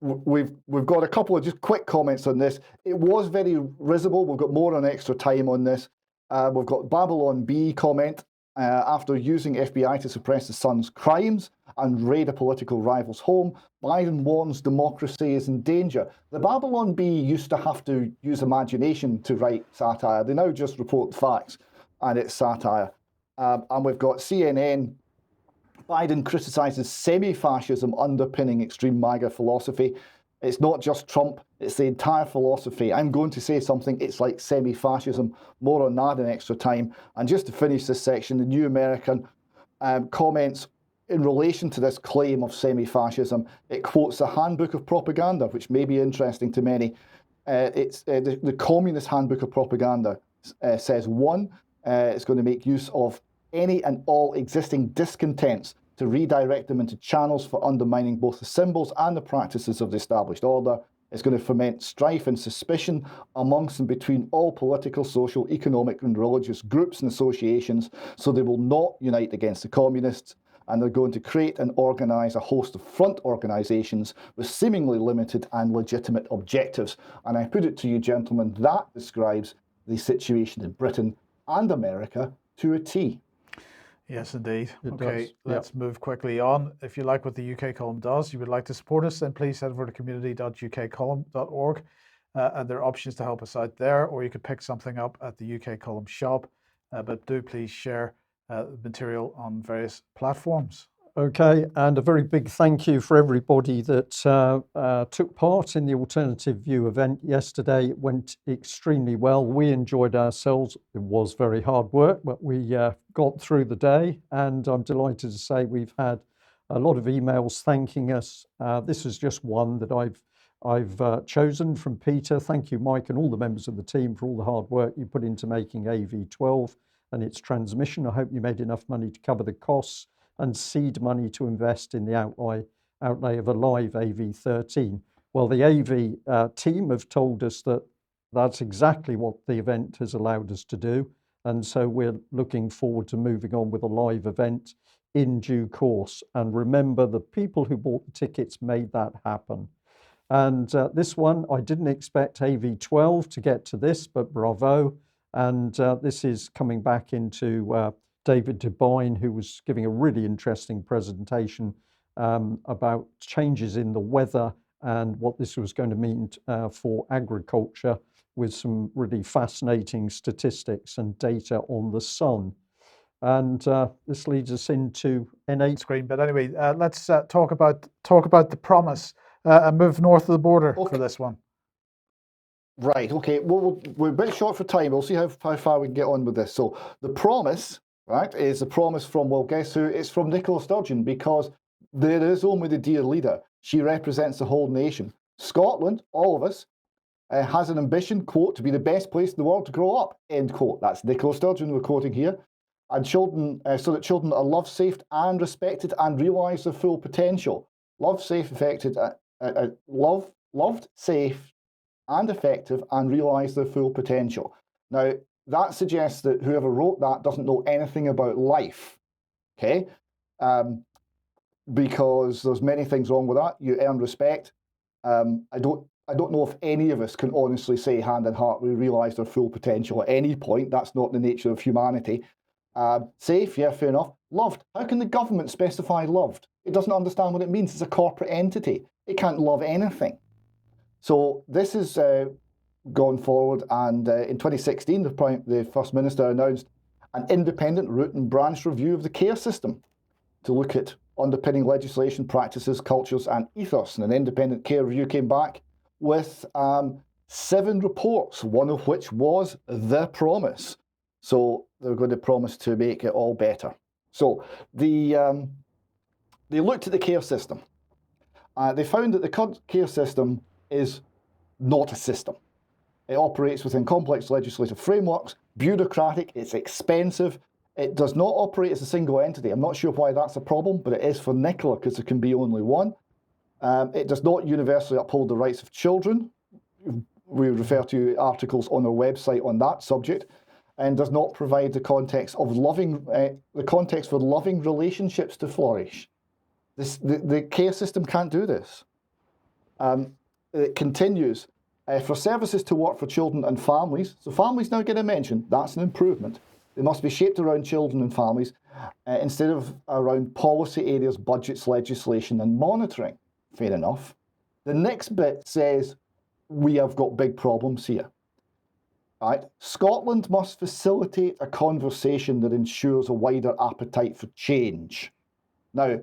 We've got a couple of just quick comments on this. It was very risible. We've got more on extra time on this. We've got Babylon B comment. After using FBI to suppress the Sun's crimes and raid a political rival's home, Biden warns democracy is in danger. The Babylon Bee used to have to use imagination to write satire. They now just report facts, and it's satire. And we've got CNN. Biden criticises semi-fascism underpinning extreme MAGA philosophy. It's not just Trump, it's the entire philosophy. I'm going to say something, it's like semi-fascism. More on that in extra time. And just to finish this section, the New American comments in relation to this claim of semi-fascism. It quotes the Handbook of Propaganda, which may be interesting to many. It's the Communist Handbook of Propaganda says, 1, it's going to make use of any and all existing discontents to redirect them into channels for undermining both the symbols and the practices of the established order. It's going to foment strife and suspicion amongst and between all political, social, economic and religious groups and associations, so they will not unite against the communists, and they're going to create and organise a host of front organisations with seemingly limited and legitimate objectives. And I put it to you, gentlemen, that describes the situation in Britain and America to a T. Yes, indeed. It Okay, does, let's move quickly on. If you like what the UK column does, you would like to support us, then please head over to community.ukcolumn.org. And there are options to help us out there, or you could pick something up at the UK column shop. But do please share material on various platforms. Okay, and a very big thank you for everybody that took part in the Alternative View event yesterday. It went extremely well. We enjoyed ourselves. It was very hard work, but we got through the day, and I'm delighted to say we've had a lot of emails thanking us. This is just one that I've chosen from Peter. Thank you, Mike, and all the members of the team for all the hard work you put into making AV12 and its transmission. I hope you made enough money to cover the costs and seed money to invest in the outlay of a live AV13. Well, the AV team have told us that that's exactly what the event has allowed us to do. And so we're looking forward to moving on with a live event in due course. And remember, the people who bought the tickets made that happen. And this one, I didn't expect AV12 to get to this, but bravo. And this is coming back into David Devine, who was giving a really interesting presentation about changes in the weather and what this was going to mean for agriculture, with some really fascinating statistics and data on the sun. And this leads us into N8 screen. But anyway, let's talk about the promise and move north of the border for this one. Right, okay, well, we're a bit short for time. We'll see how far we can get on with this. So the promise, right, is a promise from, well, guess who? It's from Nicola Sturgeon, because there is only the dear leader. She represents the whole nation. Scotland, all of us, has an ambition, quote, to be the best place in the world to grow up, end quote. That's Nicola Sturgeon we're quoting here. And children, so that children are loved, safe and respected and realise their full potential. Loved, safe, affected, loved, safe, and effective and realise their full potential. Now, that suggests that whoever wrote that doesn't know anything about life, okay? Because there's many things wrong with that. You earn respect. I don't know if any of us can honestly say hand in heart we realise their full potential at any point. That's not the nature of humanity. Safe, yeah, fair enough. Loved. How can the government specify loved? It doesn't understand what it means. It's a corporate entity. It can't love anything. So this is gone forward, and in 2016, the First Minister announced an independent root and branch review of the care system to look at underpinning legislation, practices, cultures, and ethos. And an independent care review came back with 7 reports, one of which was the promise. So they're going to promise to make it all better. So they looked at the care system. They found that the current care system is not a system. It operates within complex legislative frameworks, bureaucratic, it's expensive. It does not operate as a single entity. I'm not sure why that's a problem, but it is for Nicola because there can be only one. It does not universally uphold the rights of children. We refer to articles on our website on that subject, and does not provide the context of for loving relationships to flourish. The care system can't do this. It continues for services to work for children and families. So families now get a mention. That's an improvement. They must be shaped around children and families instead of around policy areas, budgets, legislation, and monitoring. Fair enough. The next bit says we have got big problems here. Right? Scotland must facilitate a conversation that ensures a wider appetite for change. Now,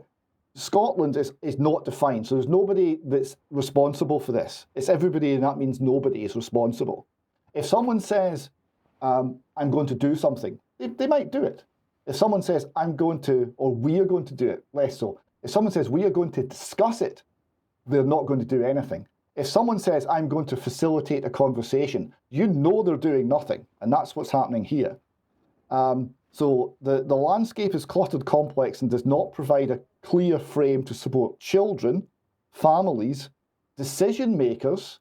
Scotland is not defined, so there's nobody that's responsible for this. It's everybody, and that means nobody is responsible. If someone says, I'm going to do something, they might do it. If someone says, I'm going to, or we are going to do it, less so. If someone says, we are going to discuss it, they're not going to do anything. If someone says, I'm going to facilitate a conversation, you know they're doing nothing, and that's what's happening here. So the landscape is cluttered, complex, and does not provide a clear frame to support children, families, decision makers,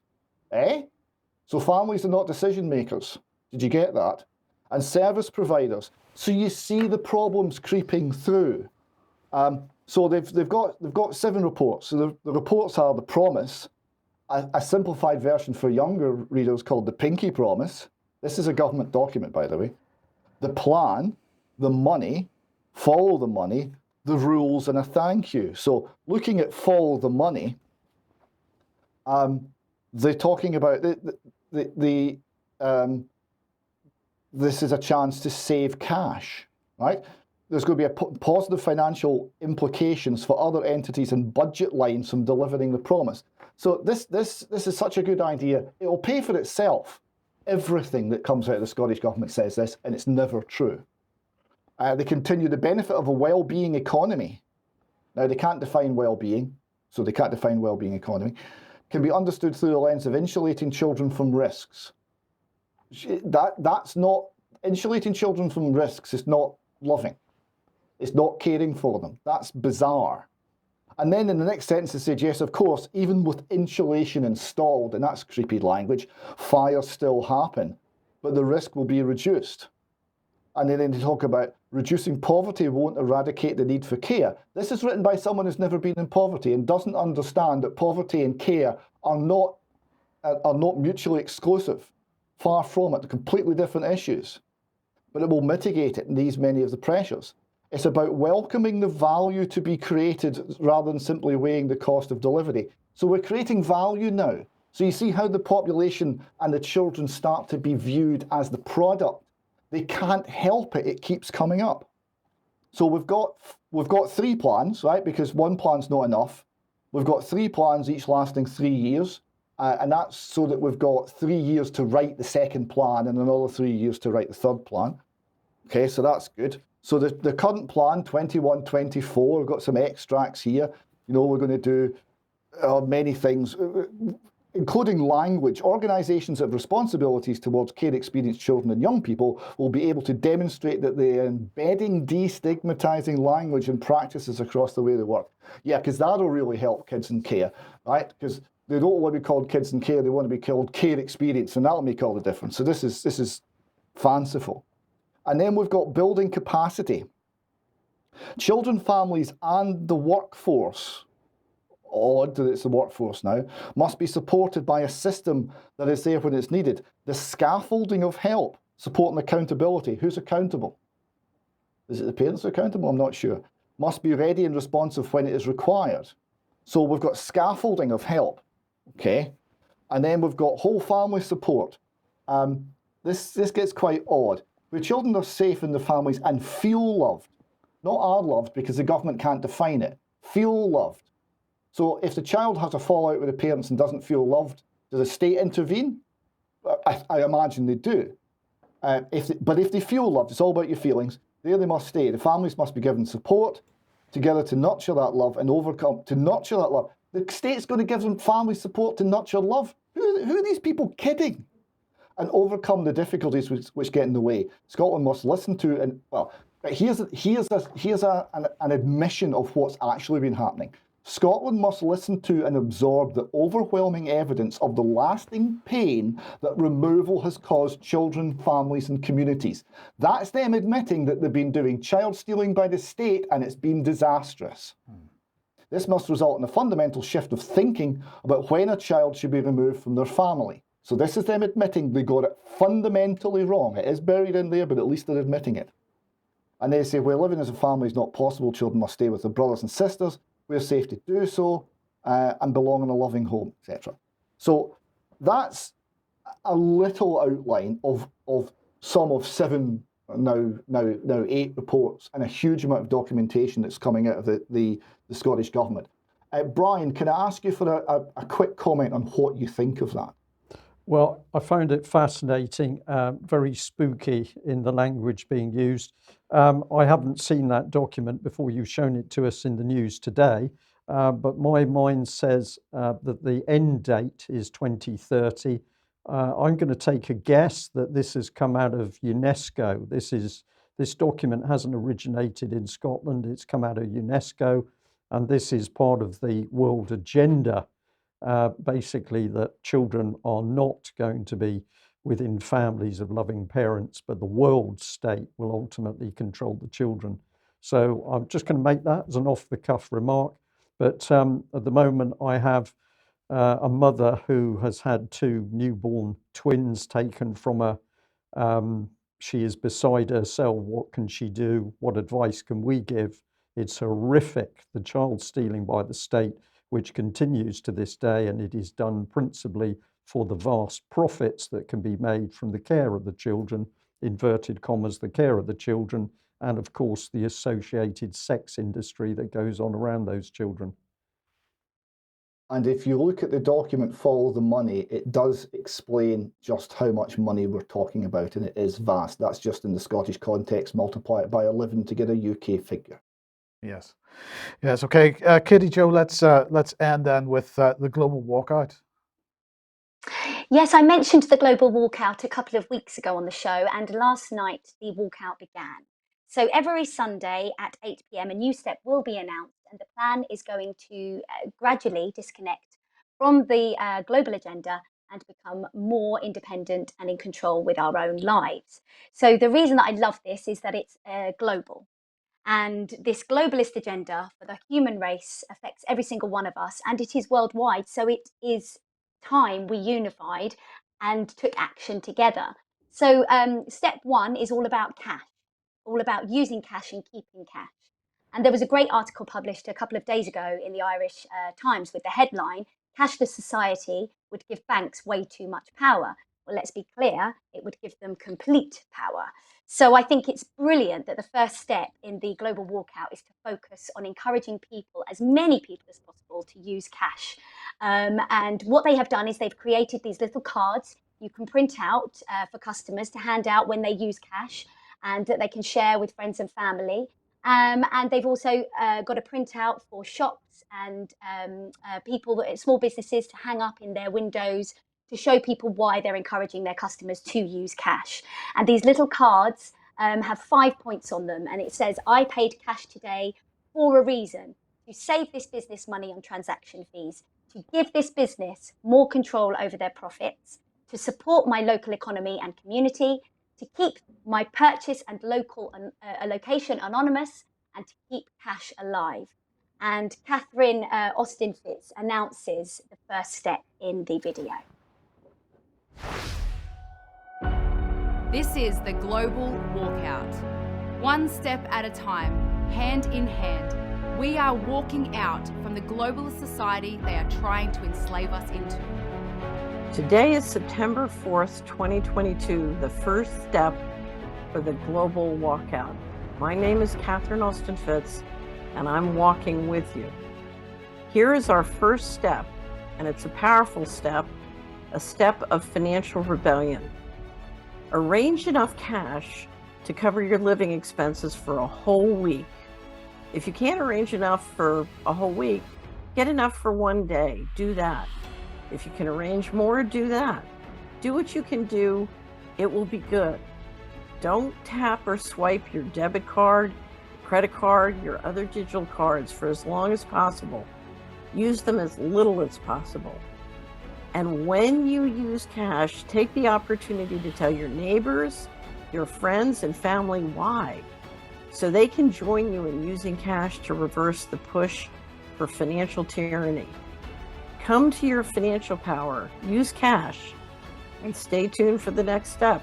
So families are not decision makers. Did you get that? And service providers. So you see the problems creeping through. So they've got 7 reports. So the reports are the promise, a simplified version for younger readers called the Pinky Promise. This is a government document, by the way. The plan, the money, follow the money, the rules, and a thank you. So looking at follow the money, they're talking about this is a chance to save cash, right? There's going to be a positive financial implications for other entities and budget lines from delivering the promise. So this is such a good idea. It will pay for itself. Everything that comes out of the Scottish Government says this, and it's never true. They continue the benefit of a well-being economy. Now, they can't define well-being, so they can't define well-being economy. Can be understood through the lens of insulating children from risks. That's not, insulating children from risks is not loving. It's not caring for them. That's bizarre. And then in the next sentence it said, yes, of course, even with insulation installed, and that's creepy language, fires still happen, but the risk will be reduced. And then they talk about reducing poverty won't eradicate the need for care. This is written by someone who's never been in poverty and doesn't understand that poverty and care are not mutually exclusive. Far from it, they're completely different issues. But it will mitigate it and ease many of the pressures. It's about welcoming the value to be created rather than simply weighing the cost of delivery. So we're creating value now. So you see how the population and the children start to be viewed as the product. They can't help it, it keeps coming up. So we've got 3 plans, right? Because one plan's not enough. We've got 3 plans, each lasting 3 years. And that's so that we've got 3 years to write the second plan and another 3 years to write the third plan. Okay, so that's good. So the current plan, 21-24, we've got some extracts here. You know, we're going to do many things, including language. Organisations that have responsibilities towards care-experienced children and young people will be able to demonstrate that they are embedding destigmatising language and practices across the way they work. Yeah, because that'll really help kids in care, right? Because They don't want to be called kids in care, they want to be called care experience, and that'll make all the difference. So this is fanciful. And then we've got building capacity. Children, families, and the workforce, odd that it's the workforce now, must be supported by a system that is there when it's needed. The scaffolding of help, support and accountability. Who's accountable? Is it the parents who are accountable? I'm not sure. Must be ready and responsive when it is required. So we've got scaffolding of help, okay? And then we've got whole family support. This gets quite odd. Where children are safe in their families and feel loved, not are loved because the government can't define it, feel loved. So if the child has a fallout with the parents and doesn't feel loved, does the state intervene? I imagine they do. But if they feel loved, it's all about your feelings, there they must stay. The families must be given support together to nurture that love and to nurture that love. The state's going to give them family support to nurture love. Who are these people kidding? And overcome the difficulties which get in the way. Scotland must listen to, and well, here's an admission of what's actually been happening. Scotland must listen to and absorb the overwhelming evidence of the lasting pain that removal has caused children, families and communities. That's them admitting that they've been doing child stealing by the state and it's been disastrous. This must result in a fundamental shift of thinking about when a child should be removed from their family. So this is them admitting they got it fundamentally wrong. It is buried in there, but at least they're admitting it. And they say, where living as a family is not possible, children must stay with their brothers and sisters. We're safe to do so and belong in a loving home, etc. So that's a little outline of some of 7, now 8 reports and a huge amount of documentation that's coming out of the Scottish Government. Brian, can I ask you for a quick comment on what you think of that? Well, I found it fascinating, very spooky in the language being used. I haven't seen that document before you've shown it to us in the news today, but my mind says that the end date is 2030. I'm going to take a guess that this has come out of UNESCO. This document hasn't originated in Scotland, it's come out of UNESCO, and this is part of the world agenda. Basically that children are not going to be within families of loving parents, but the world state will ultimately control the children. So I'm just going to make that as an off-the-cuff remark. But at the moment I have a mother who has had 2 newborn twins taken from her. She is beside herself. What can she do? What advice can we give? It's horrific, the child stealing by the state, which continues to this day, and it is done principally for the vast profits that can be made from the care of the children, inverted commas, the care of the children, and of course the associated sex industry that goes on around those children. And if you look at the document, Follow the Money, it does explain just how much money we're talking about, and it is vast. That's just in the Scottish context, multiply it by 11 to get a UK figure. Yes. Okay. Katie Jo, let's end then with the global walkout. Yes, I mentioned the global walkout a couple of weeks ago on the show, and last night the walkout began. So every Sunday at 8 p.m, a new step will be announced, and the plan is going to gradually disconnect from the global agenda and become more independent and in control with our own lives. So the reason that I love this is that it's global. And this globalist agenda for the human race affects every single one of us, and it is worldwide. So it is time we unified and took action together. So step 1 is all about cash, all about using cash and keeping cash. And there was a great article published a couple of days ago in the Irish Times with the headline, "Cashless society would give banks way too much power." Well, let's be clear, it would give them complete power. So I think it's brilliant that the first step in the global walkout is to focus on encouraging people, as many people as possible, to use cash. And what they have done is they've created these little cards you can print out for customers to hand out when they use cash, and that they can share with friends and family. And they've also got a printout for shops and people, small businesses, to hang up in their windows to show people why they're encouraging their customers to use cash. And these little cards have 5 points on them, and it says, "I paid cash today for a reason: to save this business money on transaction fees, to give this business more control over their profits, to support my local economy and community, to keep my purchase and location anonymous, and to keep cash alive. And Catherine Austin Fitz announces the first step in the video. This is the Global Walkout. One step at a time, hand in hand, we are walking out from the globalist society they are trying to enslave us into. Today is September 4th, 2022, the first step for the Global Walkout. My name is Catherine Austin Fitz, and I'm walking with you. Here is our first step, and it's a powerful step, a step of financial rebellion. Arrange enough cash to cover your living expenses for a whole week. If you can't arrange enough for a whole week, get enough for one day. Do that. If you can arrange more, do that. Do what you can do. It will be good. Don't tap or swipe your debit card, credit card, your other digital cards for as long as possible. Use them as little as possible. And when you use cash, take the opportunity to tell your neighbors, your friends and family why, so they can join you in using cash to reverse the push for financial tyranny. Come to your financial power, use cash, and stay tuned for the next step,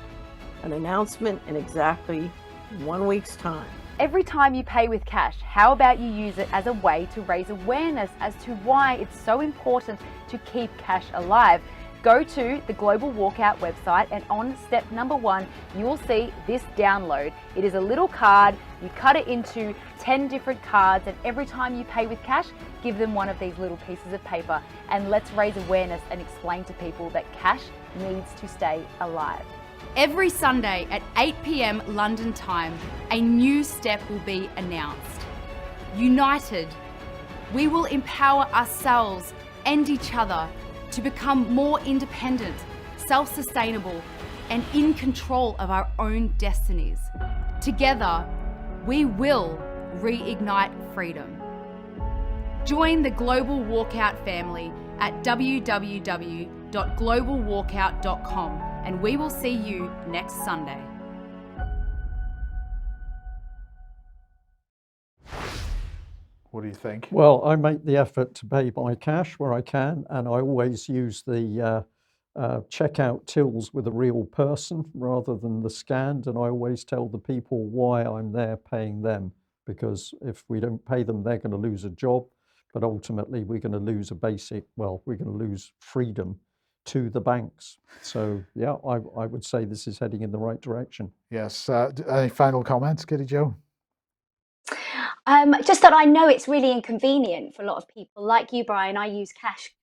an announcement in exactly 1 week's time. Every time you pay with cash, how about you use it as a way to raise awareness as to why it's so important to keep cash alive? Go to the Global Walkout website, and on step number 1, you will see this download. It is a little card. You cut it into 10 different cards, and every time you pay with cash, give them one of these little pieces of paper. And let's raise awareness and explain to people that cash needs to stay alive. Every Sunday at 8 p.m. London time, a new step will be announced. United, we will empower ourselves and each other to become more independent, self-sustainable, and in control of our own destinies. Together, we will reignite freedom. Join the Global Walkout family at www.globalwalkout.com, and we will see you next Sunday. What do you think? Well, I make the effort to pay by cash where I can, and I always use the checkout tills with a real person rather than the scanned, and I always tell the people why I'm there paying them, because if we don't pay them, they're going to lose a job, but ultimately we're going to lose we're going to lose freedom to the banks. So yeah, I would say this is heading in the right direction. Yes. Any final comments, Kitty Joe? Just that I know it's really inconvenient for a lot of people. Like you, Brian, I use cash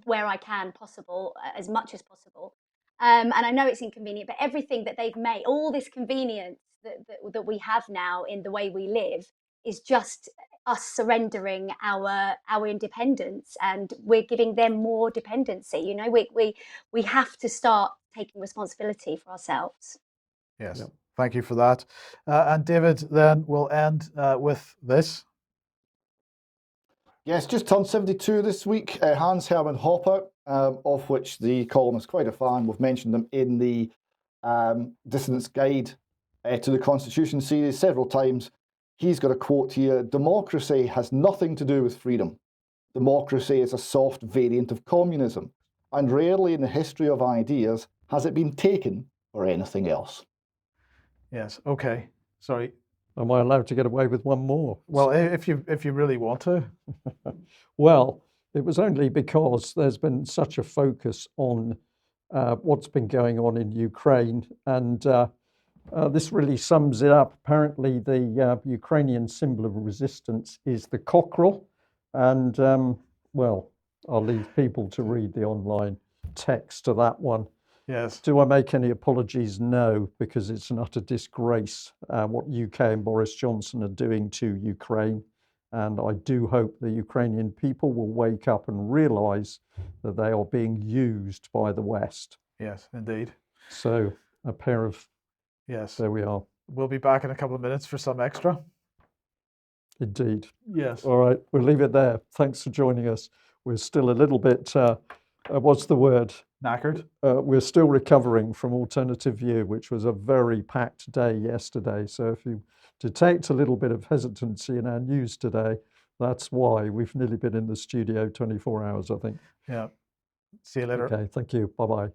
where I can possible, as much as possible. And I know it's inconvenient, but everything that they've made, all this convenience that we have now in the way we live, is just us surrendering our independence, and we're giving them more dependency. You know, we have to start taking responsibility for ourselves. Yes. Yep. Thank you for that. And David, then we'll end with this. Yes, just turned 72 this week. Hans Hermann Hoppe, of which the column is quite a fan. We've mentioned them in the Dissident's Guide to the Constitution series several times. He's got a quote here: "Democracy has nothing to do with freedom. Democracy is a soft variant of communism, and rarely in the history of ideas has it been taken for anything else." Yes. Okay. Sorry. Am I allowed to get away with one more? Well, if you really want to. Well, it was only because there's been such a focus on what's been going on in Ukraine, and this really sums it up. Apparently, the Ukrainian symbol of resistance is the cockerel, and well, I'll leave people to read the online text to that one. Yes. Do I make any apologies? No, because it's an utter disgrace what UK and Boris Johnson are doing to Ukraine. And I do hope the Ukrainian people will wake up and realise that they are being used by the West. Yes, indeed. So a pair of, Yes. there we are. We'll be back in a couple of minutes for some extra. Indeed. Yes. All right, we'll leave it there. Thanks for joining us. we're still a little bit, what's the word? Knackered. We're still recovering from Alternative View, which was a very packed day yesterday. So if you detect a little bit of hesitancy in our news today, that's why. We've nearly been in the studio 24 hours, I think. Yeah. See you later. Okay, thank you. Bye-bye.